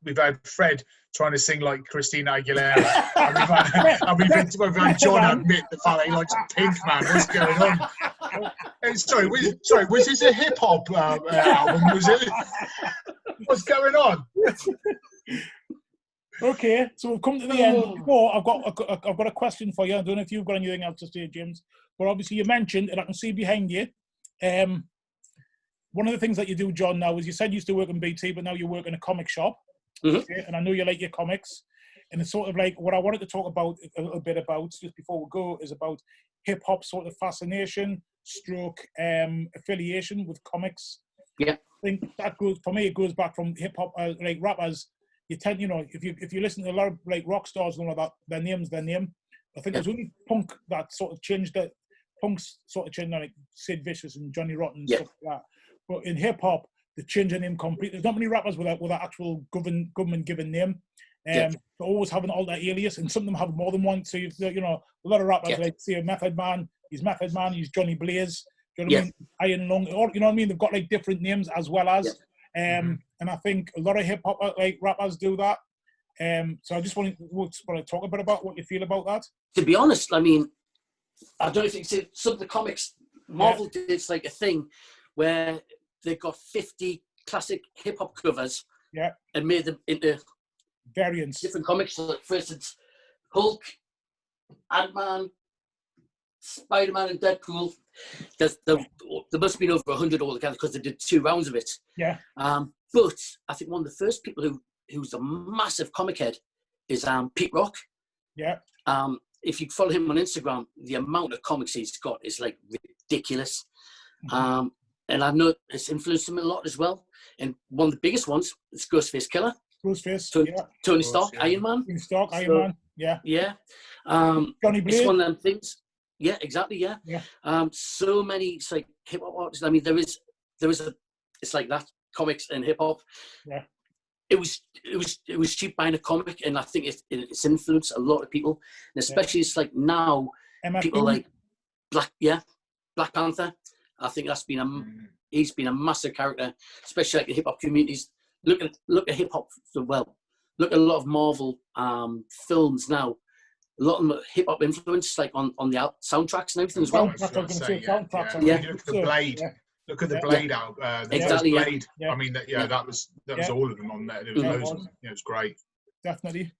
Fred trying to sing like Christina Aguilera, and we've had John admit the fact that he likes Pink, man. What's going on? Sorry, was this a hip hop album? Was it? What's going on? Okay, so we've come to the end. Before, I've got a question for you. I don't know if you've got anything else to say, James. But obviously, you mentioned, and I can see behind you, one of the things that you do, John, now is you said you used to work in BT, but now you work in a comic shop. Mm-hmm. Okay? And I know you like your comics. And it's sort of like what I wanted to talk about a little bit about just before we go is about hip hop sort of fascination, stroke affiliation with comics. Yeah, I think that goes for me. It goes back from hip hop, like rappers. You tend, if you listen to a lot of like rock stars and all that, their name. I think it was only punk that sort of changed that. Punk's sort of changed, like Sid Vicious and Johnny Rotten and stuff like that. But in hip hop, they change their name completely. There's not many rappers with an actual government given name. They always have an alter alias, and some of them have more than one. So a lot of rappers like say Method Man. He's Method Man. He's Johnny Blaze. Do you know what I mean? Iron Lung. You know what I mean? They've got like different names as well as. And I think a lot of hip hop like rappers do that. So I just want to talk a bit about what you feel about that. To be honest, I mean, I don't know if you see some of the comics. Marvel did like a thing where they got 50 classic hip hop covers, and made them into variants, different comics. So, like, for instance, Hulk, Ant-Man, Spider-Man, and Deadpool. There must have been over 100 altogether because they did 2 rounds of it. Yeah. But I think one of the first people who's a massive comic head is Pete Rock. Yeah. If you follow him on Instagram, the amount of comics he's got is like ridiculous. Mm-hmm. And I know it's influenced him a lot as well. And one of the biggest ones is Ghostface Killer. Tony Stark, Iron Man. Tony Stark, Iron Man. Yeah. Yeah. Johnny Blaze. It's one of them things. Yeah, exactly. Yeah. So many. It's like hip hop artists. I mean, there is it's like that, comics and hip hop. Yeah. It was cheap buying a comic, and I think it's influenced a lot of people, and especially it's like now people like Black Panther. I think that's been he's been a massive character, especially like the hip hop communities. Look at hip hop. Well, look at a lot of Marvel films now. A lot of them hip hop influence, like on the soundtracks and everything as well. Look at the Blade. Look at the Blade out. Exactly. Blade. I mean, that was all of them on there. There was loads of them. It was great. Definitely.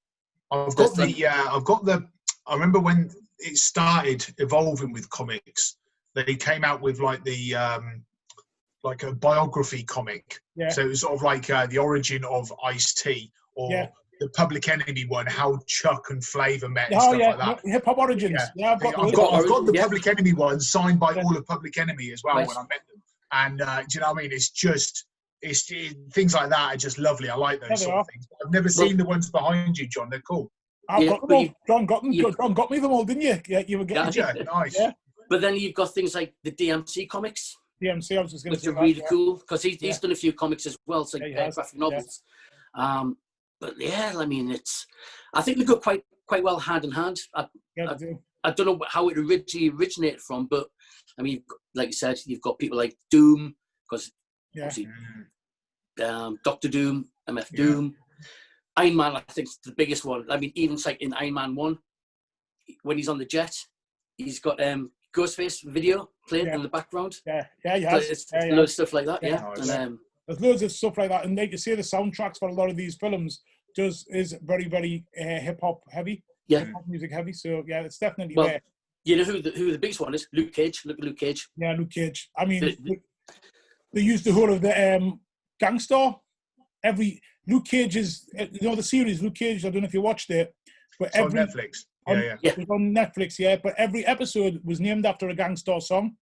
I've got the. I remember when it started evolving with comics. They came out with like the like a biography comic. Yeah. So it was sort of like the origin of Ice-T or the Public Enemy one, how Chuck and Flavor met and stuff like that. Hip Hop Origins. Yeah, I've got the Public Enemy one signed by all of Public Enemy as well when I met them. And do you know what I mean? It's things like that are just lovely. I like those sort of things. I've never seen the ones behind you, John. They're cool. John got me them all, didn't you? Yeah, you were getting nice. Yeah. But then you've got things like the DMC comics. DMC, I was just going to say, which are really cool because he's done a few comics as well, so graphic novels. But I mean, I think they go quite well hand in hand. I don't know how it originally originated from, but I mean, like you said, you've got people like Doom, because obviously Dr. Doom, MF Doom. Iron Man, I think, is the biggest one. I mean, even like in Iron Man 1, when he's on the jet, he's got Ghostface video playing in the background. It's loads of stuff like that, Nice. And, there's loads of stuff like that. And like you say, the soundtracks for a lot of these films is very, very hip-hop heavy. Yeah. Hip-hop music heavy. So, it's definitely there. You know who the biggest one is? Luke Cage. Look at Luke Cage. Yeah, Luke Cage. I mean, they used the whole of the gangster. Luke Cage is, the series Luke Cage. I don't know if you watched it, but It's on Netflix. It was on Netflix, yeah. But every episode was named after a gangster song.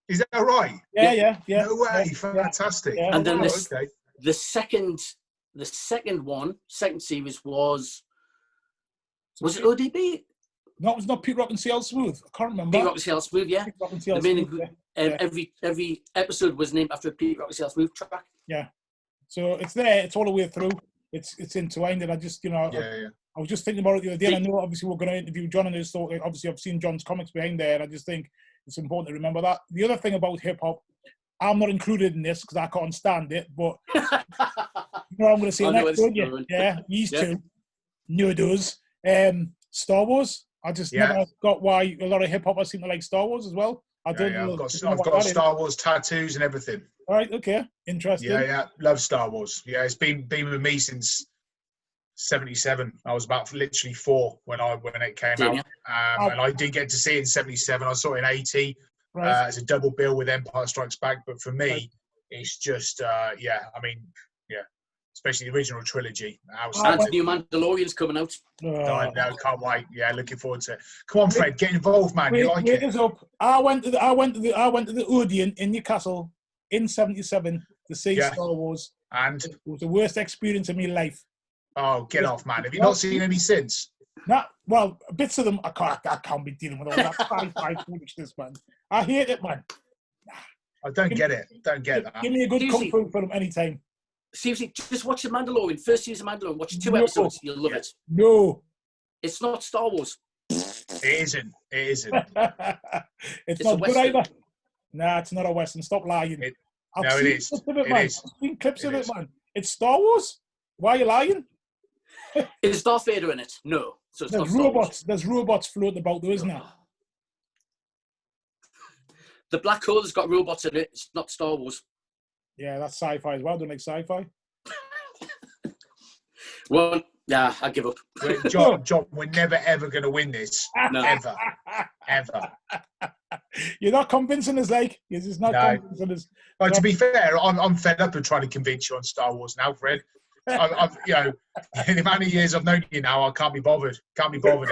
Is that right? Yeah. No way! Fantastic. Yeah. And then okay. the second series was it ODB? No, it was not Pete Rock and CL Smooth. I can't remember. Pete Rock and CL Smooth, yeah. Pete Rock and CL Smooth, Every episode was named after a Pete Rock and CL Smooth track. Yeah. So it's there. It's all the way through. It's entwined, and I just, I was just thinking about it the other day. And I know obviously we're going to interview Jon, and so obviously I've seen Jon's comics behind there, and I just think it's important to remember that. The other thing about hip hop, I'm not included in this because I can't stand it, but I'm going to say next, don't you? Yeah, these two, Nerdos, Star Wars. I just never got why a lot of hip hoppers seem to like Star Wars as well. I don't know. I've got Star Wars tattoos and everything. All right, okay, interesting. Yeah, love Star Wars. Yeah, it's been with me since '77. I was about literally 4 when it came out, and I did get to see it in '77. I saw it in '80 as a double bill with Empire Strikes Back. But for me, it's just especially the original trilogy. And the new Mandalorian's coming out. I know, can't wait. Yeah, looking forward to it. Come on, Fred, get involved, man. You like it? Up. I went to the Odeon in Newcastle in '77 to see Star Wars, and it was the worst experience of my life. Oh, get off, man! Have you not seen any since? No, well, bits of them I can't be dealing with all that sci-fi foolishness, man. I hate it, man. I don't get it. Don't get that. Give me a good kung fu film anytime. Seriously, just watch the Mandalorian. First season of Mandalorian. Watch 2 episodes. You'll love it. No. It's not Star Wars. It isn't. It's not good either. Nah, it's not a Western. Stop lying. It is. I've seen clips of it, man. It's Star Wars? Why are you lying? Is Darth Vader in it? No. So it's there's robots. There's robots floating about though, isn't there? The black hole has got robots in it. It's not Star Wars. Yeah, that's sci-fi as well. I don't like sci-fi. Well, yeah, I give up. Jon, we're never ever going to win this. No. Ever. You're not convincing us, like. You're just not convincing us. Well, to be fair, I'm fed up of trying to convince you on Star Wars now, Fred. I've in the amount of years I've known you now, I can't be bothered. Anymore.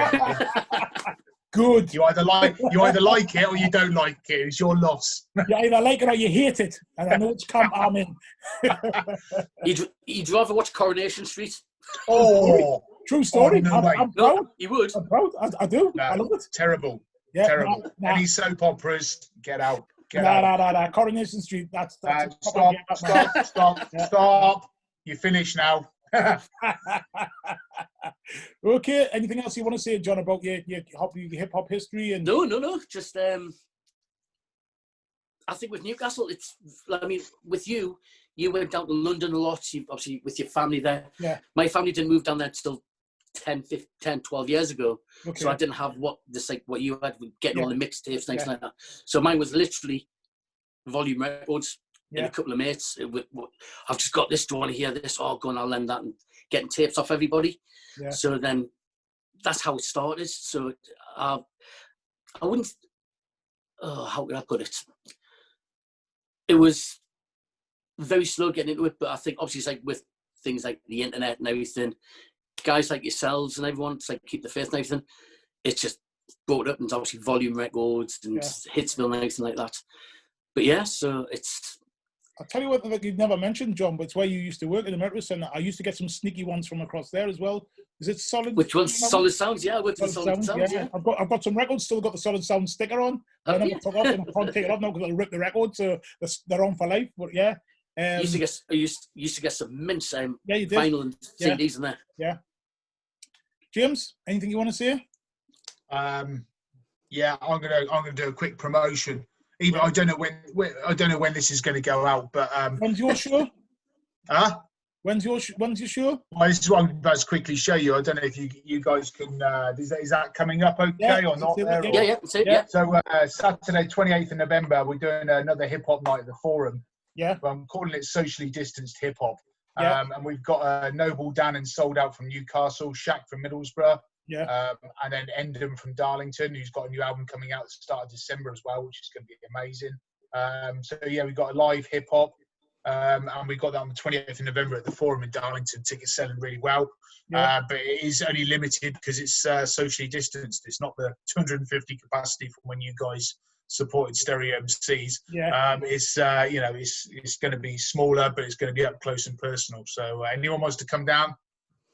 Good. You either like it or you don't like it. It's your loss. You either like it or you hate it. And I know which camp I'm in. You'd rather watch Coronation Street? Oh, true story. Oh, no, I'm proud. No, you would. I'm proud. I do. No, I love it. Terrible. Yeah, terrible. Any soap operas, get out. Nah. Coronation Street. That's Stop. You're finished now. Okay. Anything else you want to say, Jon, about your hip hop history? And no. Just I think with Newcastle, with you went down to London a lot. Obviously with your family there. Yeah. My family didn't move down there until 10, 12 years ago. Okay. So I didn't have what you had with getting all the mixtapes and things like that. So mine was literally volume records. And a couple of mates. I've just got this. Do you want to hear this? Oh, go on, I'll lend that, and getting tapes off everybody. Yeah. So then that's how it started. So I wouldn't. Oh, how could I put it? It was very slow getting into it, but I think obviously it's like with things like the internet and everything, guys like yourselves and everyone, it's like Keep the Faith and everything. It's just brought up, and obviously volume records and Hitsville and everything like that. But yeah, so it's. I'll tell you what you've never mentioned, Jon, but it's where you used to work in the Metro Centre. I used to get some sneaky ones from across there as well. Is it Solid? Which one's Solid Sounds? Yeah, I worked with Solid Sounds. Yeah. I've got some records, still got the Solid Sound sticker on. I never took off, and I can't take it off now because I'll rip the record, so they're on for life. But yeah. I used to get some mints vinyl and CDs in there. Yeah. James, anything you want to say? Yeah, I'm gonna do a quick promotion. Even I don't know when this is going to go out, but when's your show? Huh? When's your show? Well, this is what I'm about to quickly show you. I don't know if you guys can. Is that coming up okay or not? Yeah. So Saturday, 28th of November, we're doing another hip hop night at the Forum. Yeah. I'm calling it socially distanced hip hop. Yeah. And we've got Noble Dan and Sold Out from Newcastle, Shaq from Middlesbrough, And then Endham from Darlington, who's got a new album coming out at the start of December as well, which is going to be amazing. So yeah, we've got a live hip hop, and we got that on the 28th of November at the Forum in Darlington. Tickets selling really well, but it is only limited because it's socially distanced. It's not the 250 capacity from when you guys supported Stereo MCs. It's it's going to be smaller, but it's going to be up close and personal. So anyone wants to come down,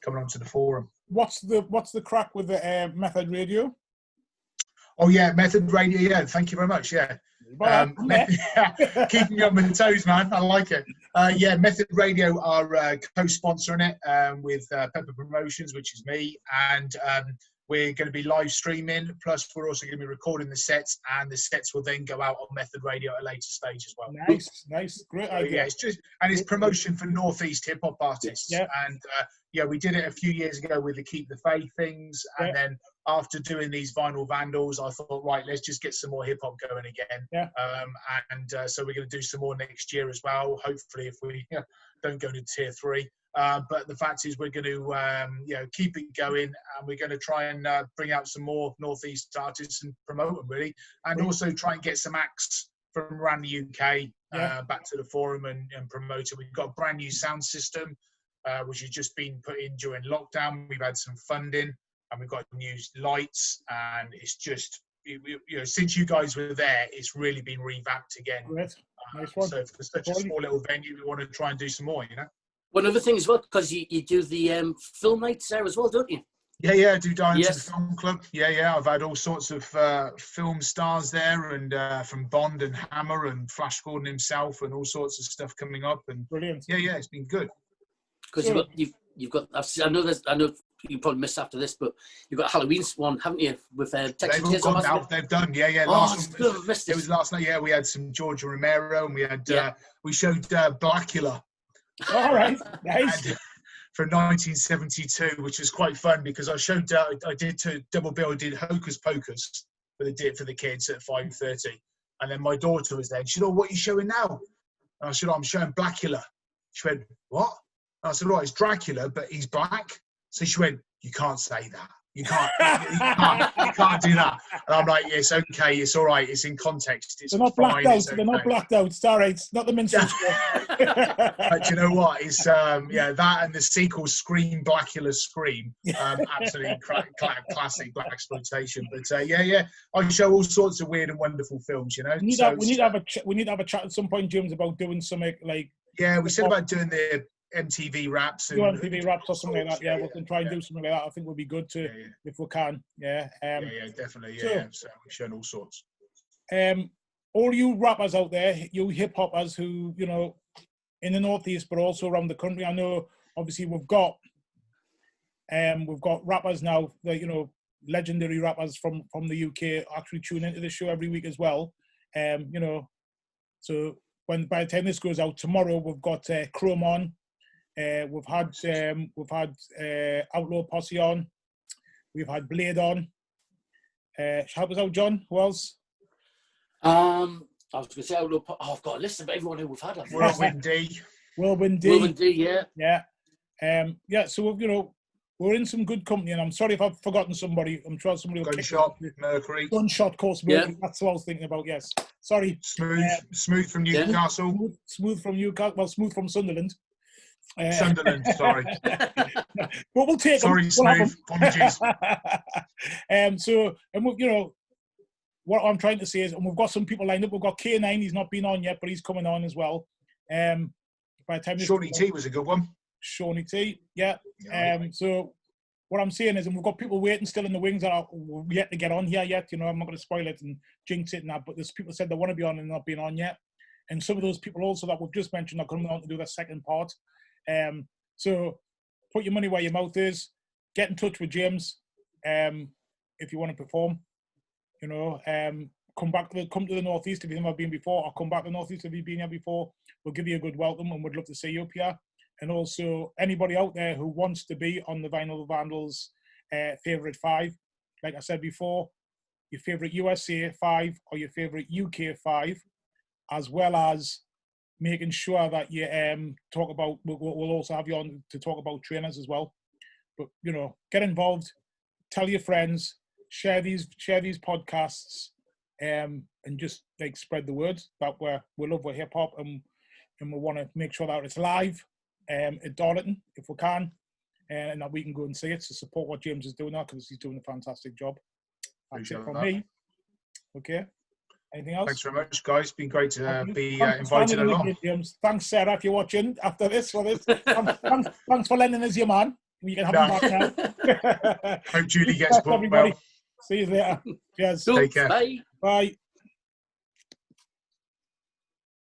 coming onto the Forum. What's the crack with the Method Radio? Oh yeah, Method Radio. Yeah, thank you very much. Yeah, keeping me on my toes, man. I like it. Yeah, Method Radio are co-sponsoring it with Pepper Promotions, which is me, and we're going to be live streaming. Plus, we're also going to be recording the sets, and the sets will then go out on Method Radio at a later stage as well. Nice, great idea. Yeah, it's promotion for Northeast hip hop artists. And we did it a few years ago with the Keep the Faith things, and then after doing these Vinyl Vandals, I thought, right, let's just get some more hip hop going again. So we're going to do some more next year as well. Hopefully, if we don't go into tier 3. But the fact is, we're going to keep it going, and we're going to try and bring out some more Northeast artists and promote them really, and also try and get some acts from around the UK back to the Forum and promote it. We've got a brand new sound system, which has just been put in during lockdown. We've had some funding, and we've got new lights, and it's just since you guys were there, it's really been revamped again. Nice one. So for such a small little venue, we want to try and do some more, One other thing as well, because you do the film nights there as well, don't you? Yeah, I do Darlington Film Club. Yeah, I've had all sorts of film stars there, and from Bond and Hammer and Flash Gordon himself, and all sorts of stuff coming up. And brilliant. Yeah, it's been good. Because you've got. I know you probably missed after this, but you've got a Halloween one, haven't you? With Texas They've all gone now. They've done. Yeah. Last one, it was last night. Yeah, we had some Georgia Romero, and we had we showed Blackula. All right, nice. For 1972, which was quite fun because I showed I did double bill. I did Hocus Pocus for the kids at 5:30, and then my daughter was there. And she said, "Oh, what are you showing now?" And I said, "Oh, I'm showing Blackula." She went, "What?" And I said, "Right, it's Dracula, but he's black." So she went, "You can't say that. You can't do that." And I'm like, "Yes, okay, it's all right. It's in context. It's They're not blacked out. They're not blacked out. It's all right. It's not the minstrel show." But you know what? It's that and the sequel, Scream, Blackula, Scream, absolutely classic black exploitation. But I show all sorts of weird and wonderful films. We need to have a chat at some point, James, about doing something like. Yeah, we said about doing the MTV raps. MTV raps or something like that. Yeah, we can try and do something like that. I think would be good to if we can. Definitely. So we've shown all sorts. All you rappers out there, you hip hoppers who in the Northeast, but also around the country. I know, obviously, we've got rappers now that legendary rappers from the UK actually tune into the show every week as well. So by the time this goes out tomorrow, we've got Chrome on. We've had Outlaw Posse on. We've had Blade on. Help us out, John. Who else? I was going to say Outlaw. I've got a list of everyone who we've had. Whirlwind D. Whirlwind D. Yeah. So we're in some good company, and I'm sorry if I've forgotten somebody. I'm sure somebody will. Gunshot, Mercury. Gunshot, course, Mercury. That's what I was thinking about. Yes. Sorry. Smooth from Newcastle. Smooth from Newcastle. Well, Smooth from Sunderland. Sunderland, sorry. But we'll take sorry, them. Smooth. Apologies. What I'm trying to say is, and we've got some people lined up. We've got K9. He's not been on yet, but he's coming on as well. By the time Shawnee T was a good one. Shawnee T, yeah. So what I'm saying is, and we've got people waiting still in the wings that are yet to get on here yet. I'm not going to spoil it and jinx it and that, but there's people said they want to be on and not being on yet. And some of those people also that we've just mentioned are coming on to do the second part. So put your money where your mouth is. Get in touch with James if you want to perform. Come to the Northeast if you've never been before, or come back to the Northeast if you've been here before. We'll give you a good welcome, and we'd love to see you up here. And also, anybody out there who wants to be on the Vinyl Vandals favourite 5, like I said before, your favourite USA 5 or your favourite UK 5, as well as making sure that you talk about, we'll also have you on to talk about trainers as well. But, get involved, tell your friends, share these podcasts, and just like spread the word that we love our hip hop, and we want to make sure that it's live at Darlington if we can, and that we can go and see it to support what James is doing now, because he's doing a fantastic job. That's it from me. Okay. Anything else? Thanks very much, guys. It's been great to be invited along. James. Thanks, Sarah, if you're watching after this. Thanks for lending us your man. You can have him back now. Hope Julie gets well. Everybody. See you later. Cheers. Take care. Bye. Bye.